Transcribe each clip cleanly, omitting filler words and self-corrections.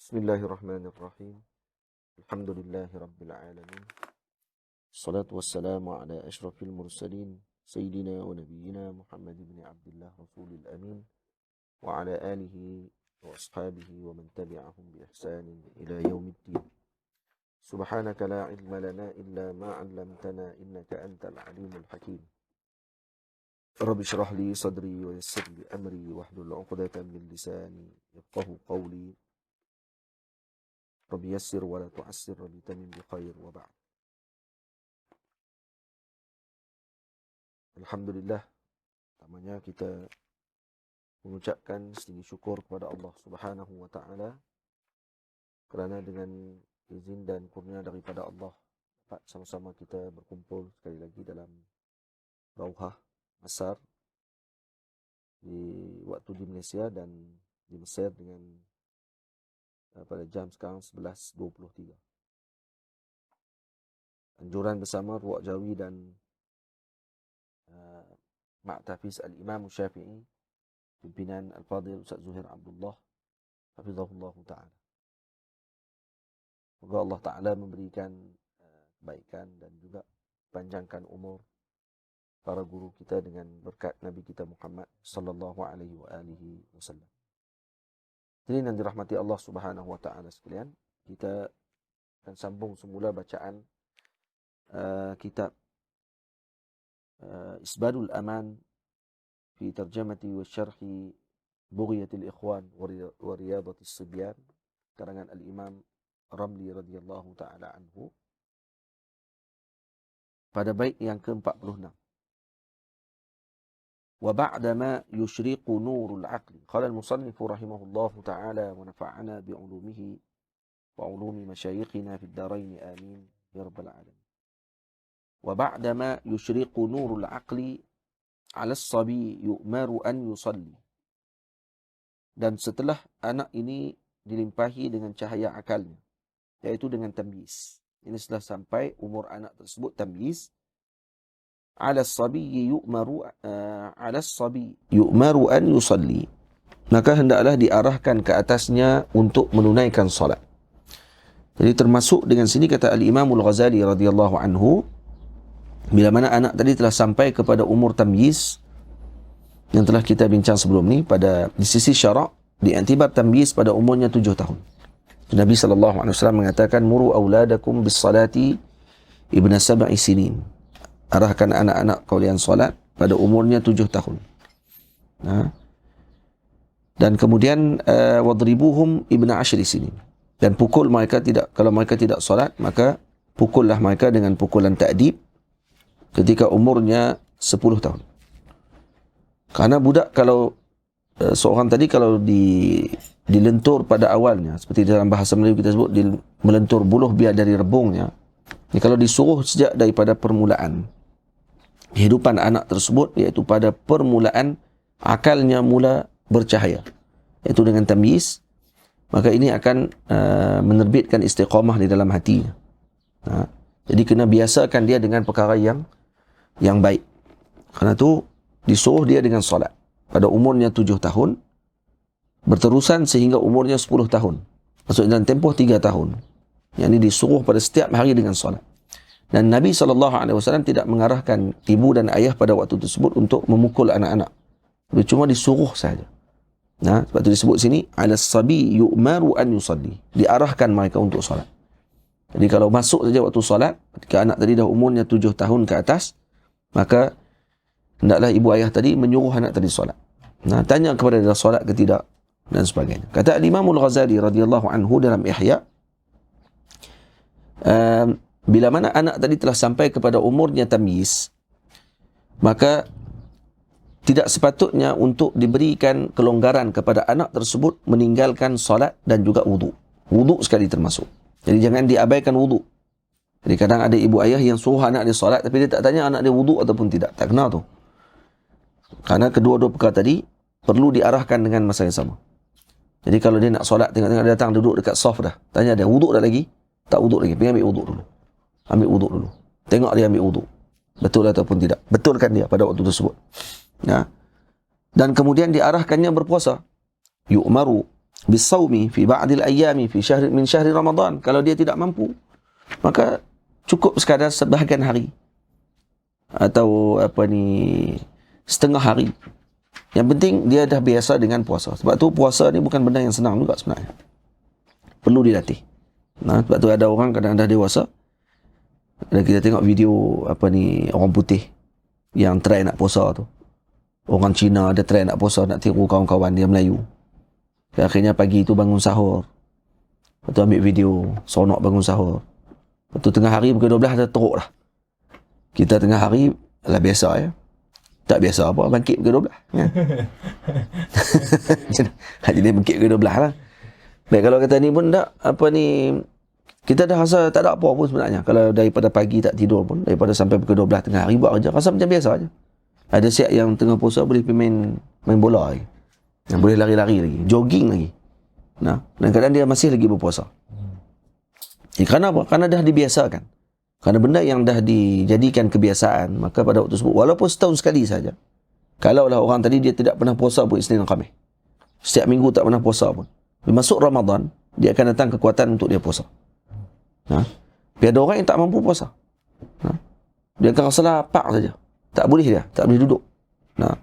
Bismillahirrahmanirrahim. Alhamdulillahi rabbil alamin. Salatu wassalamu ala ashrafil mursalin sayyidina wa nabiyyina Muhammad ibn Abdullah rasulil amin wa ala alihi wa ashabihi wa man tabi'ahum bi ihsanin ila yaumiddin. Subhanaka la ilma lana illa ma 'allamtana innaka antal alimul hakim. Rabbi shrah li sadri wa yassir li amri wahlul 'uqdatam min lisani yafqahu qawli. Rabbi yassir wa la tu'assir wa bitamim bi khair wa ba'd. Alhamdulillah, pertamanya kita mengucapkan setinggi syukur kepada Allah Subhanahu wa taala kerana dengan izin dan kurnia daripada Allah dapat sama-sama kita berkumpul sekali lagi dalam Rauhah Asar di waktu di Malaysia dan di Mesir dengan pada jam sekarang 11.23. Anjuran bersama Ruwaq Jawi dan Ma'tafiz Al-Imam Syafi'i, pimpinan Al-Fadhil Ustaz Zuhair Abdullah hafizahullah ta'ala. Semoga Allah Ta'ala memberikan kebaikan dan juga panjangkan umur para guru kita dengan berkat Nabi kita Muhammad sallallahu alaihi wa alihi wasallam. Jadi yang dirahmati Allah Subhanahu wa taala sekalian, kita akan sambung semula bacaan kitab Isbadul Aman fi Tarjamati wa Syarhi Bughyatil Ikhwan wa Riyadatis Sibyan, karangan Al-Imam Ramli radhiyallahu taala anhu, pada bait yang ke-46. وبعدما يشرق نور العقل قال المصنف رحمه الله تعالى ونفعنا بعلومه وعلوم مشايخنا في الدارين آمين يا رب العالمين. وبعدما يشرق نور العقل على الصبي يؤمر أن يصلي, dan setelah anak ini dilimpahi dengan cahaya akalnya, yaitu dengan tamyiz. Ini setelah sampai umur anak tersebut tamyiz, ala as-sabi yu'maru an yusalli, maka hendaklah diarahkan ke atasnya untuk menunaikan salat. Jadi termasuk dengan sini kata Al-Imam Al-Ghazali radhiyallahu anhu, bila mana anak tadi telah sampai kepada umur tamyiz yang telah kita bincang sebelum ni, pada di sisi syarak diiktibar tamyiz pada umurnya 7 tahun. Nabi sallallahu alaihi wasallam mengatakan, muru auladakum bis salati ibna sab'i sinin, arahkan anak-anak kalian solat pada umurnya 7 tahun. Dan kemudian wadribuhum ibna 10 sinin, dan pukul mereka kalau mereka tidak solat, maka pukullah mereka dengan pukulan ta'dib ketika umurnya 10 tahun. Karena budak, kalau seorang tadi kalau dilentur pada awalnya, seperti dalam bahasa Melayu kita sebut melentur buluh biar dari rebungnya, ini kalau disuruh sejak daripada permulaan kehidupan anak tersebut, iaitu pada permulaan akalnya mula bercahaya, iaitu dengan tamyiz, maka ini akan menerbitkan istiqamah di dalam hatinya. Jadi kena biasakan dia dengan perkara yang baik. Karena itu disuruh dia dengan solat pada umurnya 7 tahun, berterusan sehingga umurnya 10 tahun. Maksudnya dalam tempoh 3 tahun. Yang ini disuruh pada setiap hari dengan solat. Dan Nabi SAW tidak mengarahkan ibu dan ayah pada waktu tersebut untuk memukul anak-anak. Dia cuma disuruh saja. Sebab itu disebut sini, ala sabi yu'maru an yusalli, diarahkan mereka untuk solat. Jadi kalau masuk saja waktu solat, ketika anak tadi dah umurnya 7 tahun ke atas, maka hendaklah ibu ayah tadi menyuruh anak tadi solat. Tanya kepada dia solat ke tidak, dan sebagainya. Kata Al-Imam Al-Ghazali radhiyallahu anhu dalam Ihya, bila mana anak tadi telah sampai kepada umurnya tamyiz, maka tidak sepatutnya untuk diberikan kelonggaran kepada anak tersebut meninggalkan solat dan juga wudu. Wudu sekali termasuk. Jadi jangan diabaikan wudu. Jadi kadang ada ibu ayah yang suruh anak dia solat, tapi dia tak tanya anak dia wudu ataupun tidak. Tak kena tu. Karena kedua-dua perkara tadi perlu diarahkan dengan masa yang sama. Jadi kalau dia nak solat, tengok-tengok dia datang duduk dekat saf dah, tanya dia, wudu dah lagi? Tak wudu lagi, pergi ambil wudu dulu. Ambil wudu dulu. Tengok dia ambil wudu. Betul ataupun tidak. Betulkan dia pada waktu tersebut. Dan kemudian diarahkannya berpuasa. Yu'maru bisawmi fi ba'dil ayyami fi syahri Ramadan. Kalau dia tidak mampu, maka cukup sekadar sebahagian hari atau setengah hari. Yang penting dia dah biasa dengan puasa. Sebab tu puasa ni bukan benda yang senang juga sebenarnya. Perlu dilatih. Sebab tu ada orang kadang dah dewasa, dan kita tengok video orang putih yang try nak puasa tu. Orang Cina dia try nak puasa, nak tiru kawan-kawan dia Melayu. Dan akhirnya pagi tu bangun sahur. Lepas tu ambil video, sonok bangun sahur. Lepas tu tengah hari pukul 12 dah teruk dah. Kita tengah hari lah biasa ya. Tak biasa apa, bangkit pukul 12. Ya. Jadi bangkit pukul 12 lah. Baik, kalau kata ni pun tak, kita dah rasa tak ada apa pun sebenarnya. Kalau daripada pagi tak tidur pun, daripada sampai pukul 12 tengah hari buat kerja, rasa macam biasa aja. Ada siap yang tengah puasa boleh pergi main bola lagi. Yang boleh lari-lari lagi, jogging lagi. Dan kadang dia masih lagi berpuasa. Kerana apa? Kerana dah dibiasakan. Kerana benda yang dah dijadikan kebiasaan, maka pada waktu tersebut, walaupun setahun sekali saja, kalaulah orang tadi dia tidak pernah puasa pun Isnin dan Khamis, setiap minggu tak pernah puasa pun, masuk Ramadan, dia akan datang kekuatan untuk dia puasa. Tapi ada orang yang tak mampu puasa. Dia akan rasa lapar saja. Tak boleh dia, tak boleh duduk.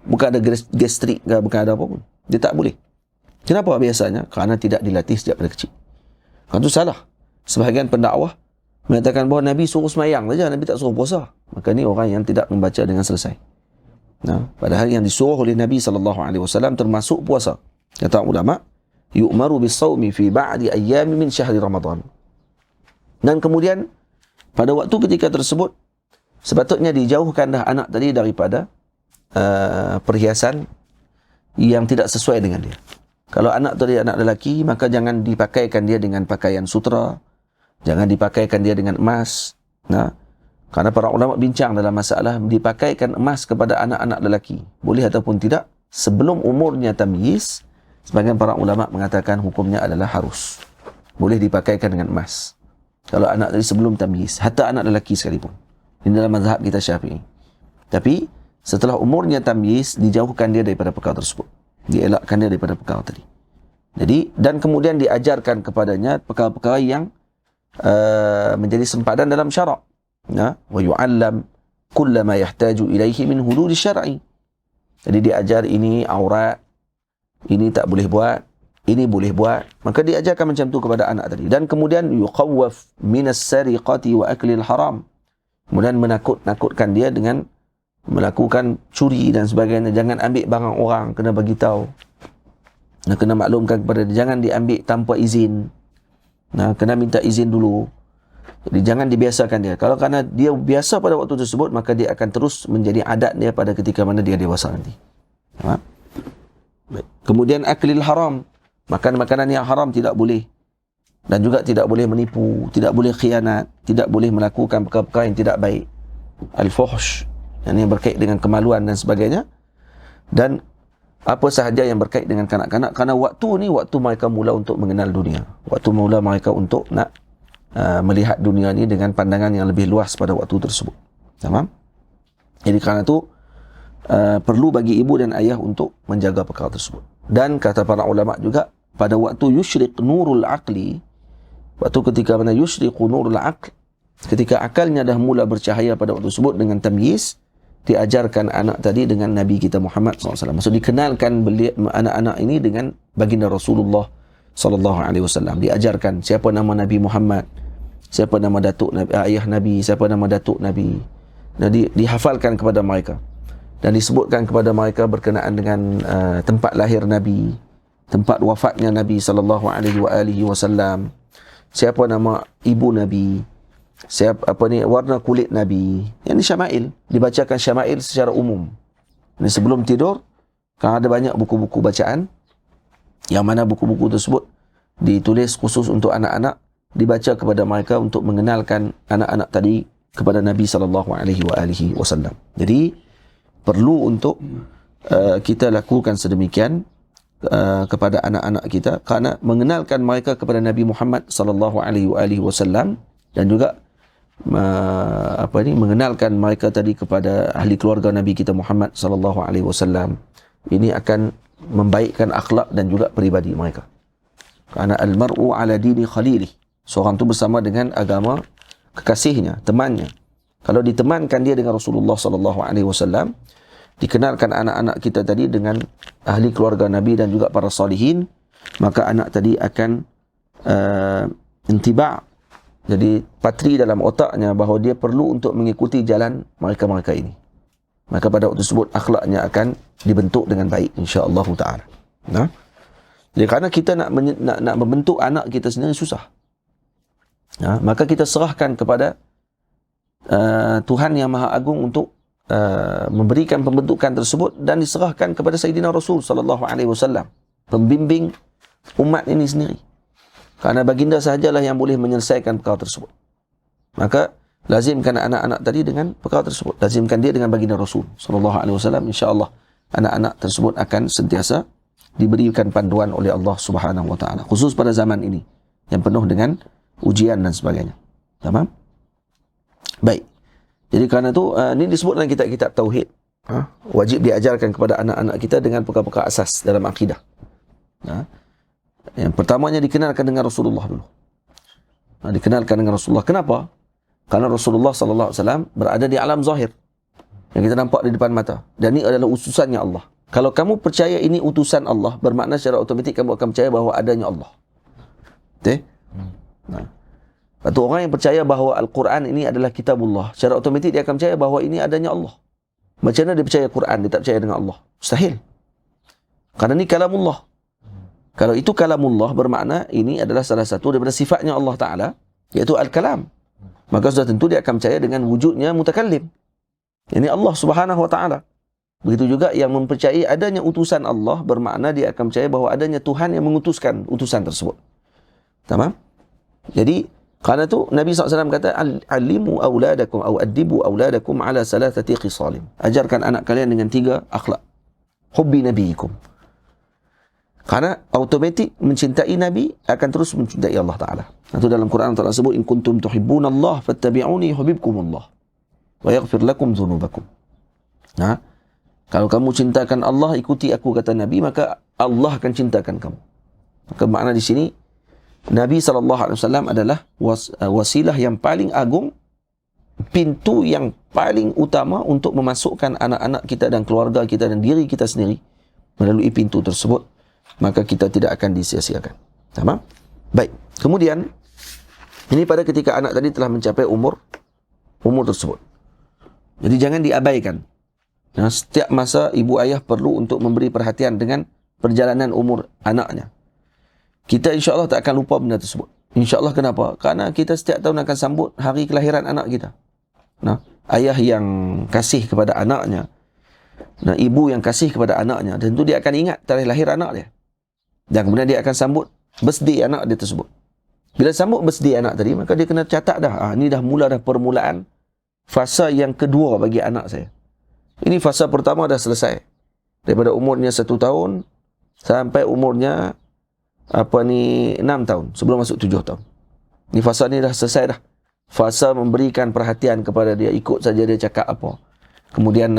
Bukan ada gastrik ke, bukan ada apa pun. Dia tak boleh. Kenapa biasanya? Kerana tidak dilatih sejak pada kecil. Itu salah. Sebahagian pendakwah mengatakan bahawa Nabi suruh semayang saja, Nabi tak suruh puasa. Maka ni orang yang tidak membaca dengan selesai. Padahal yang disuruh oleh Nabi SAW termasuk puasa. Kata ulama, yu'maru bis-sawmi fi ba'di ayyami min syahri Ramadan. Dan kemudian pada waktu ketika tersebut sepatutnya dijauhkan dah anak tadi daripada perhiasan yang tidak sesuai dengan dia. Kalau anak tadi anak lelaki, maka jangan dipakaikan dia dengan pakaian sutra, jangan dipakaikan dia dengan emas. Karena para ulama bincang dalam masalah dipakaikan emas kepada anak-anak lelaki, boleh ataupun tidak, sebelum umurnya tamyiz. Sebagian para ulama mengatakan hukumnya adalah harus. Boleh dipakaikan dengan emas kalau anak tadi sebelum tamyiz, hatta anak lelaki sekalipun. Ini dalam mazhab kita Syafi'i. Tapi setelah umurnya tamyiz, dijauhkan dia daripada perkara tersebut, dielakkan dia daripada perkara tadi. Jadi, dan kemudian diajarkan kepadanya perkara-perkara yang menjadi sempadan dalam syarak. Wa yu'allam kulla ma yahtaju ilaihi min hududi syar'i. Jadi diajar ini aurat, ini tak boleh buat, ini boleh buat. Maka diajarkan macam tu kepada anak tadi. Dan kemudian yuqawwaf minas sariqati wa aklil haram. Kemudian menakut-nakutkan dia dengan melakukan curi dan sebagainya. Jangan ambil barang orang, kena bagi tahu. Kena maklumkan kepada dia, jangan diambil tanpa izin. Kena minta izin dulu. Jadi jangan dibiasakan dia. Kalau kerana dia biasa pada waktu tersebut, maka dia akan terus menjadi adat dia pada ketika mana dia dewasa nanti. Kemudian aklil haram, makan makanan yang haram tidak boleh. Dan juga tidak boleh menipu, tidak boleh khianat, tidak boleh melakukan perkara-perkara yang tidak baik. Al-fuhsh, yang berkait dengan kemaluan dan sebagainya. Dan apa sahaja yang berkait dengan kanak-kanak, kerana waktu ni waktu mereka mula untuk mengenal dunia, waktu mula mereka untuk nak melihat dunia ni dengan pandangan yang lebih luas pada waktu tersebut. Faham? Jadi kerana tu perlu bagi ibu dan ayah untuk menjaga perkara tersebut. Dan kata para ulama juga, pada waktu yusyriq nurul aqli, waktu ketika mana yusyriqu nurul aql, ketika akalnya dah mula bercahaya pada waktu tersebut dengan tamyiz, diajarkan anak tadi dengan Nabi kita Muhammad SAW. Maksud dikenalkan anak-anak ini dengan baginda Rasulullah SAW. Diajarkan siapa nama Nabi Muhammad, siapa nama datuk Nabi, ayah Nabi, siapa nama datuk Nabi. Dan dihafalkan kepada mereka. Dan disebutkan kepada mereka berkenaan dengan tempat lahir Nabi, tempat wafatnya Nabi SAW, siapa nama ibu Nabi, warna kulit Nabi. Yang ni syama'il, dibacakan syama'il secara umum. Ini sebelum tidur, kan ada banyak buku-buku bacaan, yang mana buku-buku tersebut ditulis khusus untuk anak-anak, dibaca kepada mereka untuk mengenalkan anak-anak tadi kepada Nabi SAW. Jadi perlu untuk kita lakukan sedemikian kepada anak-anak kita, kerana mengenalkan mereka kepada Nabi Muhammad SAW, dan juga mengenalkan mereka tadi kepada ahli keluarga Nabi kita Muhammad SAW. Ini akan membaikkan akhlak dan juga peribadi mereka. Kerana al-mar'u ala dini khalilih. Seorang tu bersama dengan agama kekasihnya, temannya. Kalau ditemankan dia dengan Rasulullah sallallahu alaihi wasallam, dikenalkan anak-anak kita tadi dengan ahli keluarga Nabi dan juga para salihin, maka anak tadi akan intiba', jadi patri dalam otaknya bahawa dia perlu untuk mengikuti jalan mereka-mereka ini. Maka pada waktu tersebut akhlaknya akan dibentuk dengan baik, insya-Allah taala. Nah, jadi kerana kita nak membentuk anak kita sendiri susah. Maka kita serahkan kepada Tuhan yang Maha Agung untuk memberikan pembentukan tersebut, dan diserahkan kepada Sayyidina Rasul sallallahu alaihi wasallam, pembimbing umat ini sendiri. Kerana baginda sahajalah yang boleh menyelesaikan perkara tersebut. Maka lazimkan anak-anak tadi dengan perkara tersebut. Lazimkan dia dengan baginda Rasul sallallahu alaihi wasallam. Insya-Allah anak-anak tersebut akan sentiasa diberikan panduan oleh Allah Subhanahu wa taala, khusus pada zaman ini yang penuh dengan ujian dan sebagainya. Tamam? Baik. Jadi kerana itu ini disebut dalam kitab-kitab tauhid. Wajib diajarkan kepada anak-anak kita dengan perkara-perkara asas dalam akidah. Yang pertamanya dikenalkan dengan Rasulullah dulu. Dikenalkan dengan Rasulullah. Kenapa? Karena Rasulullah sallallahu alaihi wasallam berada di alam zahir yang kita nampak di depan mata, dan ini adalah utusannya Allah. Kalau kamu percaya ini utusan Allah, bermakna secara automatik kamu akan percaya bahawa adanya Allah. Betul? Lepas tu orang yang percaya bahawa Al-Quran ini adalah kitabullah, secara automatik dia akan percaya bahawa ini adanya Allah. Macam mana dia percaya Quran, dia tak percaya dengan Allah? Mustahil. Kerana ini kalamullah. Kalau itu kalamullah, bermakna ini adalah salah satu daripada sifatnya Allah Ta'ala, iaitu Al-Kalam. Maka sudah tentu dia akan percaya dengan wujudnya mutakallim. Ini Allah Subhanahu Wa Ta'ala. Begitu juga yang mempercayai adanya utusan Allah, bermakna dia akan percaya bahawa adanya Tuhan yang mengutuskan utusan tersebut. Tamam? Jadi, kerana itu Nabi SAW kata, alimu awladakum atau adibu awladakum ala salatati khisalim. Ajarkan anak kalian dengan 3 akhlak. Hubbi nabiyikum. Kerana automatik mencintai Nabi akan terus mencintai Allah Ta'ala. Itu dalam Quran Allah sebut, in kuntum tuhibbuna Allah fattabi'uni yuhibbukumullah wa yaghfir lakum dhunubakum. Kalau kamu cintakan Allah, ikuti aku, kata Nabi, maka Allah akan cintakan kamu. Maka makna di sini, Nabi SAW adalah wasilah yang paling agung, pintu yang paling utama untuk memasukkan anak-anak kita dan keluarga kita dan diri kita sendiri melalui pintu tersebut. Maka kita tidak akan disia-siakan. Tamam? Baik. Kemudian, ini pada ketika anak tadi telah mencapai umur tersebut. Jadi jangan diabaikan. Setiap masa ibu ayah perlu untuk memberi perhatian dengan perjalanan umur anaknya. Kita insya-Allah tak akan lupa benda tersebut. Insya-Allah. Kenapa? Kerana kita setiap tahun akan sambut hari kelahiran anak kita. Ayah yang kasih kepada anaknya, ibu yang kasih kepada anaknya, tentu dia akan ingat tarikh lahir anak dia. Dan kemudian dia akan sambut birthday anak dia tersebut. Bila sambut birthday anak tadi, maka dia kena catat dah. Ini dah permulaan fasa yang kedua bagi anak saya. Ini fasa pertama dah selesai. Daripada umurnya 1 tahun sampai umurnya 6 tahun, sebelum masuk 7 tahun. Ini fasa ni dah selesai dah. Fasa memberikan perhatian kepada dia, ikut saja dia cakap apa. Kemudian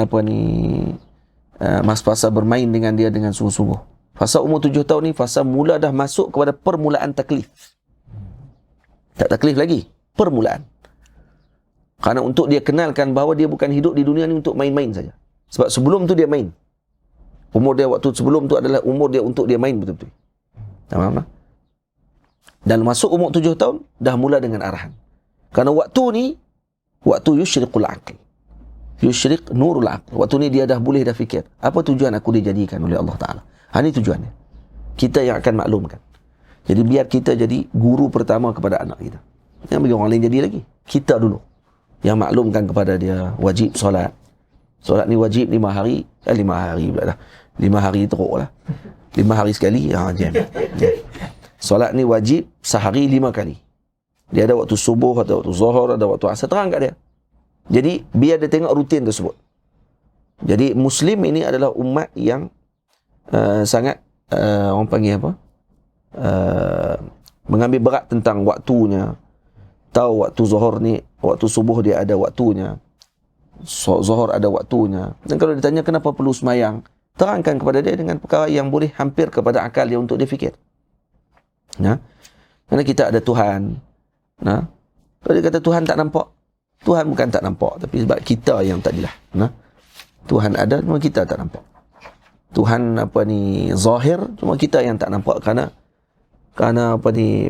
fasa bermain dengan dia dengan sungguh-sungguh. Fasa umur 7 tahun ni fasa mula dah masuk kepada permulaan taklif. Tak taklif lagi, permulaan. Kerana untuk dia kenalkan bahawa dia bukan hidup di dunia ni untuk main-main saja. Sebab sebelum tu dia main. Umur dia waktu sebelum tu adalah umur dia untuk dia main betul-betul. Faham tak? Dan masuk umur 7 tahun dah mula dengan arahan. Kerana waktu ni waktu yusyriqul aql. Yusyriq nurul aql. Waktu ni dia dah boleh dah fikir, apa tujuan aku dijadikan oleh Allah Ta'ala. Ini tujuannya. Kita yang akan maklumkan. Jadi biar kita jadi guru pertama kepada anak kita. Jangan bagi orang lain jadi lagi. Kita dulu yang maklumkan kepada dia wajib solat. Solat ni wajib 5 hari. 5 hari pula dah. 5 hari teruk lah. 5 hari sekali. Jam. Solat ni wajib sehari 5 kali. Dia ada waktu subuh, ada waktu zuhur, ada waktu asar. Terang kat dia. Jadi biar dia tengok rutin tersebut. Jadi Muslim ini adalah umat yang sangat orang panggil apa? Mengambil berat tentang waktunya. Tahu waktu zuhur ni, waktu subuh dia ada waktunya. Zuhur ada waktunya. Dan kalau ditanya kenapa perlu semayang, terangkan kepada dia dengan perkara yang boleh hampir kepada akal dia untuk dia fikir. Nah, kerana kita ada Tuhan. Nah, kalau dia kata Tuhan tak nampak, Tuhan bukan tak nampak, tapi sebab kita yang tadilah. Nah, Tuhan ada, cuma kita tak nampak. Tuhan zahir, cuma kita yang tak nampak kerana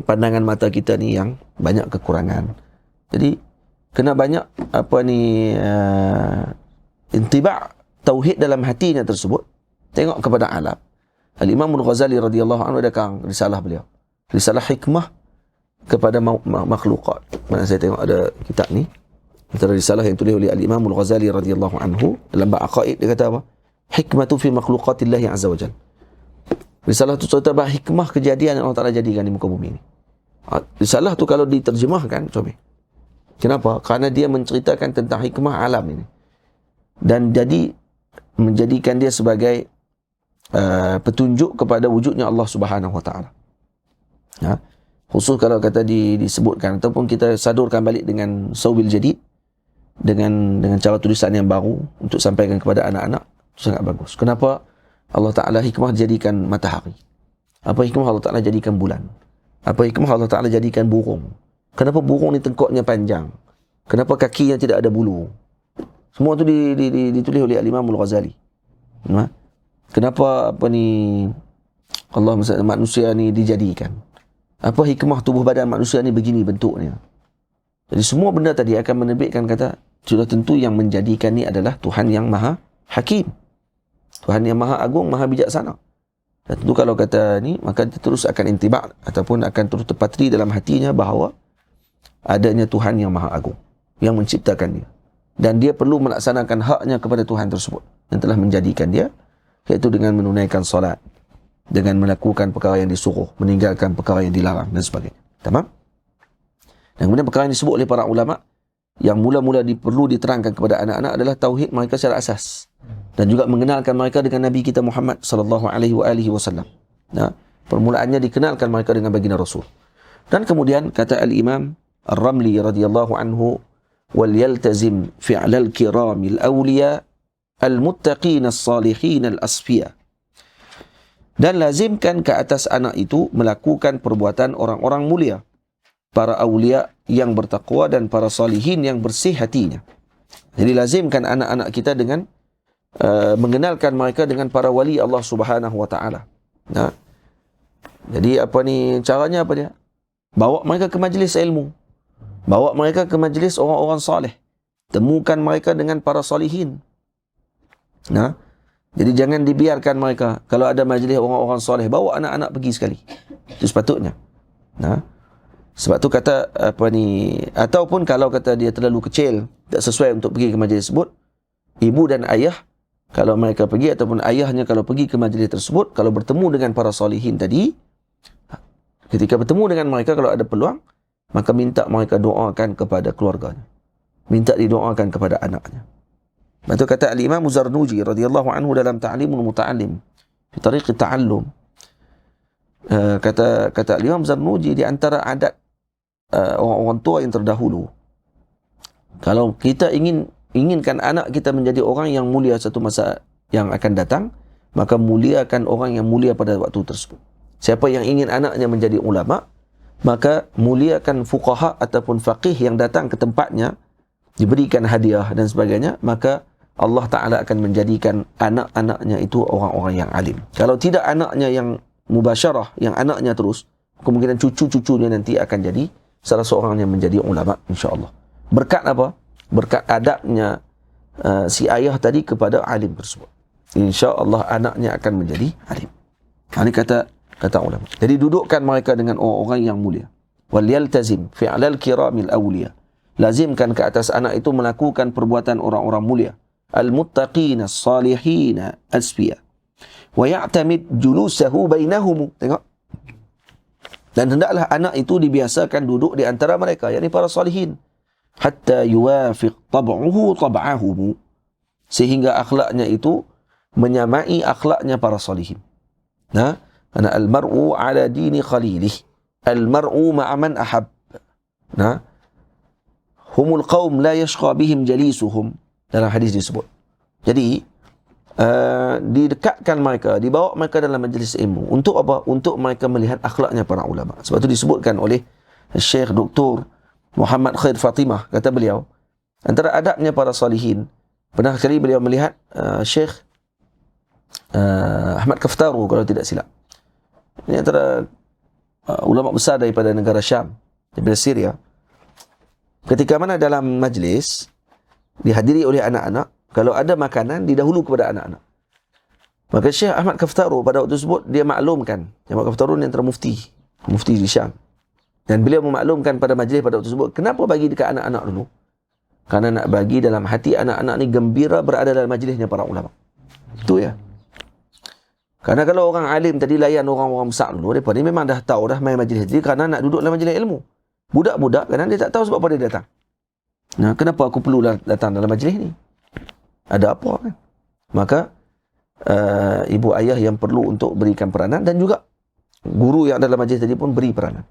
pandangan mata kita ni yang banyak kekurangan. Jadi kena banyak intiba' tauhid dalam hatinya tersebut. Tengok kepada alam. Al-Imam Al-Ghazali radhiyallahu anhu ada risalah beliau, risalah hikmah kepada makhlukat. Mana saya tengok ada kitab ni, antara risalah yang tulis oleh Al-Imam Al-Ghazali radhiyallahu anhu dalam bab aqaid, dia kata apa? Hikmatu fi makhluqatillah azza wa jalla. Risalah tu cerita bahawa hikmah kejadian yang Allah Ta'ala jadikan di muka bumi ini. Risalah tu kalau diterjemahkan, comel. Kenapa? Kerana dia menceritakan tentang hikmah alam ini. Dan jadi menjadikan dia sebagai petunjuk kepada wujudnya Allah Subhanahu Wa Ta'ala. Ya. Khusus kalau kata disebutkan, ataupun kita sadurkan balik dengan Sawbil Jadid, dengan cara tulisan yang baru untuk sampaikan kepada anak-anak, itu sangat bagus. Kenapa? Allah Ta'ala hikmah jadikan matahari. Apa hikmah Allah Ta'ala jadikan bulan? Apa hikmah Allah Ta'ala jadikan burung? Kenapa burung ni tengkoknya panjang? Kenapa kakinya tidak ada bulu? Semua tu ditulis oleh Al-Imam Al-Ghazali. Kenapa Allah manusia ni dijadikan? Apa hikmah tubuh badan manusia ni begini bentuknya? Jadi semua benda tadi akan menerbitkan kata, sudah tentu yang menjadikan ni adalah Tuhan yang Maha Hakim. Tuhan yang Maha Agung, Maha Bijaksana. Dan tentu kalau kata ni, maka dia terus akan intibak ataupun akan terus terpatri dalam hatinya bahawa adanya Tuhan yang Maha Agung yang menciptakan dia. Dan dia perlu melaksanakan haknya kepada Tuhan tersebut yang telah menjadikan dia, iaitu dengan menunaikan solat, dengan melakukan perkara yang disuruh, meninggalkan perkara yang dilarang dan sebagainya. Tamam? Dan kemudian perkara yang disebut oleh para ulama yang mula-mula perlu diterangkan kepada anak-anak adalah tauhid mereka secara asas, dan juga mengenalkan mereka dengan Nabi kita Muhammad sallallahu alaihi wasallam. Nah, permulaannya dikenalkan mereka dengan baginda Rasul. Dan kemudian kata Al-Imam Ar-Ramli radhiyallahu anhu, wal yaltazim fi'lal kiramil awliya al-muttaqin as-salihin al-asfiya. Dan lazimkan ke atas anak itu melakukan perbuatan orang-orang mulia, para awliya yang bertakwa dan para salihin yang bersih hatinya. Jadi lazimkan anak-anak kita dengan mengenalkan mereka dengan para wali Allah Subhanahu Wa Ta'ala. Nah, jadi caranya apa dia? Bawa mereka ke majlis ilmu, bawa mereka ke majlis orang-orang saleh, temukan mereka dengan para salihin. Nah, jadi jangan dibiarkan mereka. Kalau ada majlis orang-orang saleh, bawa anak-anak pergi sekali. Itu sepatutnya. Nah, sebab tu kata ataupun kalau kata dia terlalu kecil, tak sesuai untuk pergi ke majlis tersebut, ibu dan ayah kalau mereka pergi, ataupun ayahnya kalau pergi ke majlis tersebut, kalau bertemu dengan para salihin tadi, ketika bertemu dengan mereka, kalau ada peluang, maka minta mereka doakan kepada keluarganya, minta didoakan kepada anaknya. Itu kata Al-Imam Zarnuji radhiyallahu anhu dalam Ta'limul Muta'allim fi Tariq Ta'allum. Kata Al-Imam Zarnuji, di antara adat orang-orang tua yang terdahulu, kalau kita inginkan anak kita menjadi orang yang mulia satu masa yang akan datang, maka muliakan orang yang mulia pada waktu tersebut. Siapa yang ingin anaknya menjadi ulama, maka muliakan fuqaha ataupun faqih yang datang ke tempatnya, diberikan hadiah dan sebagainya, maka Allah Ta'ala akan menjadikan anak-anaknya itu orang-orang yang alim. Kalau tidak anaknya yang mubasyarah, yang anaknya terus, kemungkinan cucu-cucunya nanti akan jadi salah seorang yang menjadi ulama, insya-Allah. Berkat apa? Berkat adabnya si ayah tadi kepada alim tersebut. Insya-Allah anaknya akan menjadi alim. Ini kata ulama. Jadi dudukkan mereka dengan orang-orang yang mulia. Wal yaltazim fi'lal kiramil awliya. Lazimkan ke atas anak itu melakukan perbuatan orang-orang mulia. Al-muttaqin as-salihin asfiya. Wa ya'tamid julusahu bainahum. Tengok. Dan hendaklah anak itu dibiasakan duduk di antara mereka, yakni para salihin, hatta yuwafiq tab'uhu tab'ahum, sehingga akhlaknya itu menyamai akhlaknya para salihin. Nah, ana al-mar'u ala dini khalilih, al-mar'u ma'a man ahab. Nah, humul qaum la yashqa bihim jalisuhum, dalam hadis disebut. Jadi didekatkan mereka, dibawa mereka dalam majlis ilmu. Untuk apa? Untuk mereka melihat akhlaknya para ulama. Sebab itu disebutkan oleh Syekh Dr. Muhammad Khair Fatimah, kata beliau, antara adabnya para salihin, pernah kali beliau melihat Syekh Ahmad Kaftaru, kalau tidak silap. Ini antara ulama besar daripada negara Syam, daripada Syria. Ketika mana dalam majlis dihadiri oleh anak-anak, kalau ada makanan didahulu kepada anak-anak. Maka Syekh Ahmad Kaftaru pada waktu tersebut dia maklumkan, Ahmad Kaftaru ni antara mufti di Syam. Dan beliau memaklumkan pada majlis pada waktu tersebut, kenapa bagi dekat anak-anak dulu? Karena nak bagi dalam hati anak-anak ni gembira berada dalam majlisnya para ulama. Itu ya. Karena kalau orang alim tadi layan orang-orang besar dulu, mereka ni memang dah tahu dah main majlis dia kerana nak duduk dalam majlis ilmu. Budak-budak kadang dia tak tahu sebab apa dia datang. Nah, kenapa aku perlu datang dalam majlis ni? Ada apa kan? Maka ibu ayah yang perlu untuk berikan peranan, dan juga guru yang dalam majlis tadi pun beri peranan.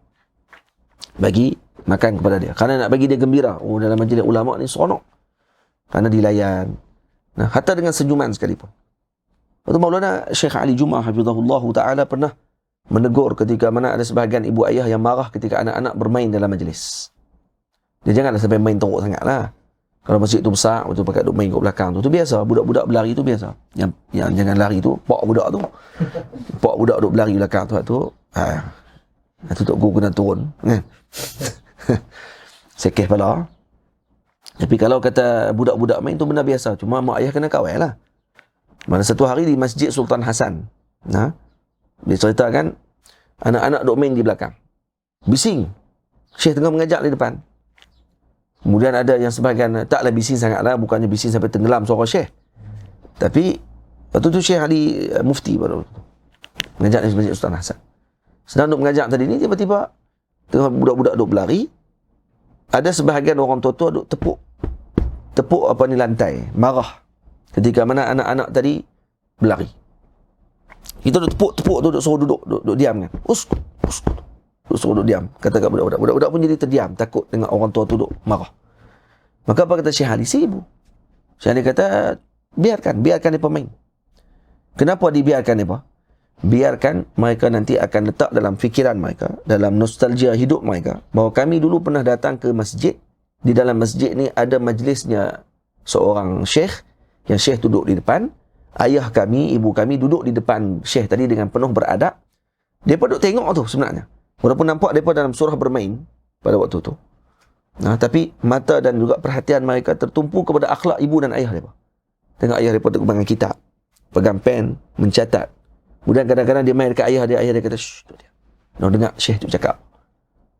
Bagi makan kepada dia. Kerana nak bagi dia gembira. Oh, dalam majlis ulama ni seronok. Kerana dilayan. Nah, hatta dengan senyuman sekalipun. Lepas tu Maulana Syekh Ali Jummah hafizahullah ta'ala pernah menegur ketika mana ada sebahagian ibu ayah yang marah ketika anak-anak bermain dalam majlis. Dia janganlah sampai main teruk sangat lah. Kalau masjid tu besar, betul pakai duk main kat belakang tu biasa. Budak-budak berlari tu biasa. Yang jangan lari tu, pak budak tu. Pak budak duk berlari belakang tu. Itu Tok Guru kena turun. Kan? Sekeh pala. Tapi kalau kata budak-budak main tu benda biasa. Cuma mak ayah kena kawal lah. Mana satu hari di Masjid Sultan Hasan, dia ceritakan anak-anak duk main di belakang. Bising. Syekh tengah mengajar di depan. Kemudian ada yang sebahagian taklah bising sangatlah, bukannya bising sampai tenggelam suara Syekh. Tapi waktu tu Syekh Ali Mufti baru mengajar di Masjid Sultan Hasan. Sedang duk mengajar tadi ni, tiba-tiba tengah budak-budak duk berlari, ada sebahagian orang tua-tua duk tepuk apa ni lantai, marah. Ketika mana anak-anak tadi berlari. Kita duk tepuk-tepuk tu, duk suruh duduk diam kan. Uskut. Duk suruh duduk diam. Kata kat budak-budak. Budak-budak pun jadi terdiam, takut dengan orang tua tu duk marah. Maka apa kata Syekh Ali? Sibuk. Syekh Ali kata, biarkan dia pemain. Kenapa dibiarkan mereka? Biarkan mereka nanti akan letak dalam fikiran mereka, dalam nostalgia hidup mereka, bahawa kami dulu pernah datang ke masjid. Di dalam masjid ni ada majlisnya seorang syekh, yang syekh duduk di depan, ayah kami, ibu kami duduk di depan syekh tadi dengan penuh beradab. Mereka duduk tengok tu sebenarnya. Walaupun nampak mereka dalam surah bermain pada waktu tu. Tapi mata dan juga perhatian mereka tertumpu kepada akhlak ibu dan ayah mereka. Tengok ayah mereka duduk pegang kitab, pegang pen, mencatat. Kemudian kadang-kadang dia main dekat ayah dia kata, shh, tu dia. Nak dengar syekh tu cakap.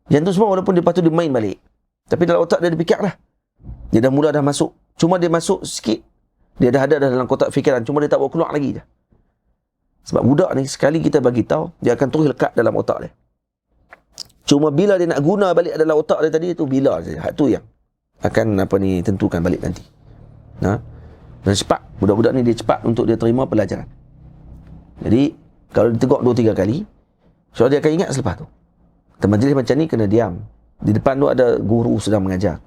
Yang tu semua walaupun dia patut dia main balik. Tapi dalam otak dia fikir dah. Dia dah mula dah masuk. Cuma dia masuk sikit, dia dah ada dalam kotak fikiran, cuma dia tak bawa keluar lagi je. Sebab budak ni sekali kita bagi tahu, dia akan terus lekat dalam otak dia. Cuma bila dia nak guna balik dalam otak dia tadi, itu bila saja. Hak tu yang akan tentukan balik nanti. Dan cepat, budak-budak ni dia cepat untuk dia terima pelajaran. Jadi kalau ditegur 2-3 kali, so dia akan ingat selepas tu. Majlis macam ni kena diam. Di depan tu ada guru sedang mengajar.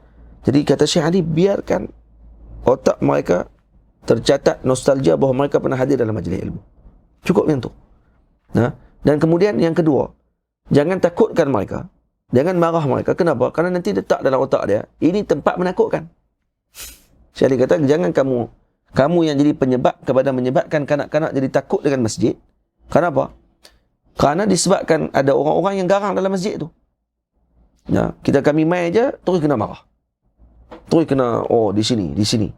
Jadi kata Syekh Ali, biarkan otak mereka tercatat nostalgia bahawa mereka pernah hadir dalam majlis ilmu. Cukup yang tu. Dan kemudian yang kedua, jangan takutkan mereka. Jangan marah mereka. Kenapa? Kerana nanti letak dalam otak dia, ini tempat menakutkan. Syekh Ali kata, jangan kamu yang jadi penyebab kepada menyebabkan kanak-kanak jadi takut dengan masjid. Kenapa? Kerana disebabkan ada orang-orang yang garang dalam masjid tu. Kami main je, terus kena marah. Terus kena, di sini.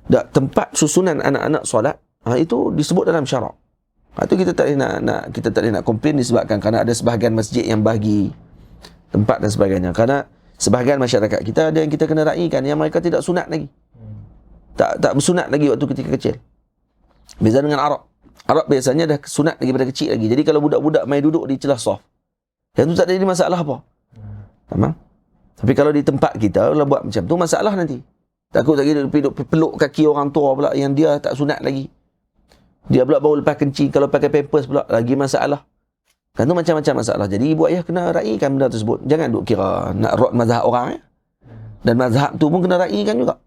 Tempat susunan anak-anak solat, itu disebut dalam syarak. Itu kita tak boleh nak komplain disebabkan kerana ada sebahagian masjid yang bagi tempat dan sebagainya. Kerana sebahagian masyarakat kita ada yang kita kena raikan, yang mereka tidak sunat lagi. Tak bersunat lagi waktu ketika kecil. Beza dengan Arab. Arab biasanya dah sunat lagi pada kecil lagi. Jadi kalau budak-budak main duduk di celah saf, yang tu tak ada jadi masalah apa. Tamam? Tapi kalau di tempat kita, kalau buat macam tu, masalah nanti. Takut lagi duduk peluk kaki orang tua pula yang dia tak sunat lagi. Dia pula baru lepas kencing, kalau pakai pampers pula, lagi masalah. Kan tu macam-macam masalah. Jadi ibu ayah kena raikan benda tersebut. Jangan duk kira nak rot mazhab orang. Dan mazhab tu pun kena raikan juga.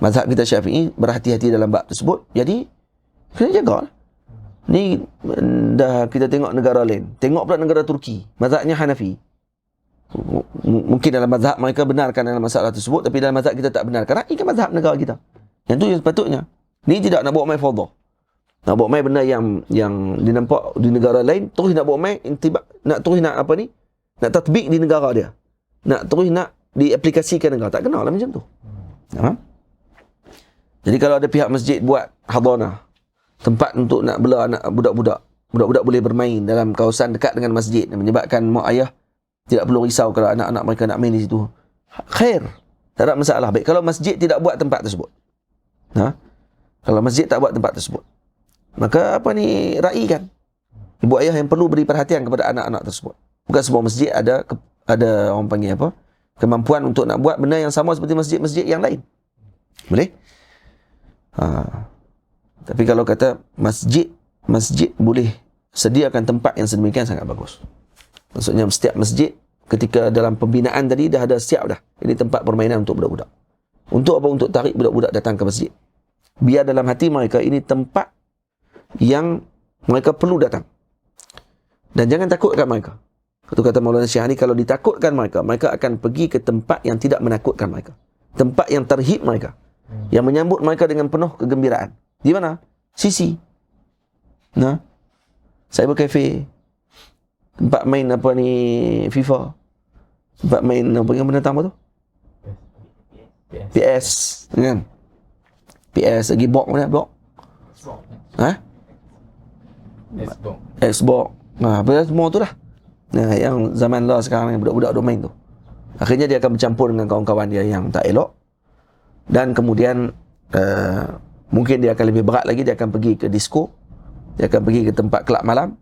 Mazhab kita Syafi'i berhati-hati dalam bab tersebut. Jadi kena jaga. Ni dah kita tengok negara lain. Tengok pula negara Turki. Mazhabnya Hanafi. Mungkin dalam mazhab mereka benarkan dalam masalah tersebut, tapi dalam mazhab kita tak benarkan. Ini kan mazhab negara kita. Yang tu yang sepatutnya. Ni tidak nak bawa main fadhah. Nak bawa main benda yang dinampak di negara lain, terus nak bawa main intibak, nak terus nak apa ni? Nak tatbik di negara dia. Nak terus nak diaplikasikan negara. Tak kenal lah macam tu. Faham? Jadi kalau ada pihak masjid buat hadanah, tempat untuk nak bela anak budak-budak. Budak-budak boleh bermain dalam kawasan dekat dengan masjid, menyebabkan mak ayah tidak perlu risau kalau anak-anak mereka nak main di situ. Khair. Tak ada masalah. Baik, kalau masjid tidak buat tempat tersebut. Kalau masjid tak buat tempat tersebut, maka apa ni, raikan. Ibu ayah yang perlu beri perhatian kepada anak-anak tersebut. Bukan semua masjid ada orang panggil apa, kemampuan untuk nak buat benda yang sama seperti masjid-masjid yang lain. Boleh? Tapi kalau kata masjid boleh sediakan tempat yang sedemikian, sangat bagus. Maksudnya setiap masjid ketika dalam pembinaan tadi dah ada siap dah. Ini tempat permainan untuk budak-budak. Untuk apa? Untuk tarik budak-budak datang ke masjid. Biar dalam hati mereka ini tempat yang mereka perlu datang. Dan jangan takutkan mereka. Itu kata Maulana Syahani, kalau ditakutkan mereka, mereka akan pergi ke tempat yang tidak menakutkan mereka. Tempat yang terhib mereka. Yang menyambut mereka dengan penuh kegembiraan. Di mana? Sisi. Cyber cafe. Tempat main apa ni, FIFA. Tempat main apa yang benda tambah tu? PS. Kan? PS lagi box mana? Box? Xbox. Benda semua tu dah. Yang zaman lah sekarang yang budak-budak duk main tu. Akhirnya dia akan bercampur dengan kawan-kawan dia yang tak elok. Dan kemudian mungkin dia akan lebih berat lagi, dia akan pergi ke disco. Dia akan pergi ke tempat kelab malam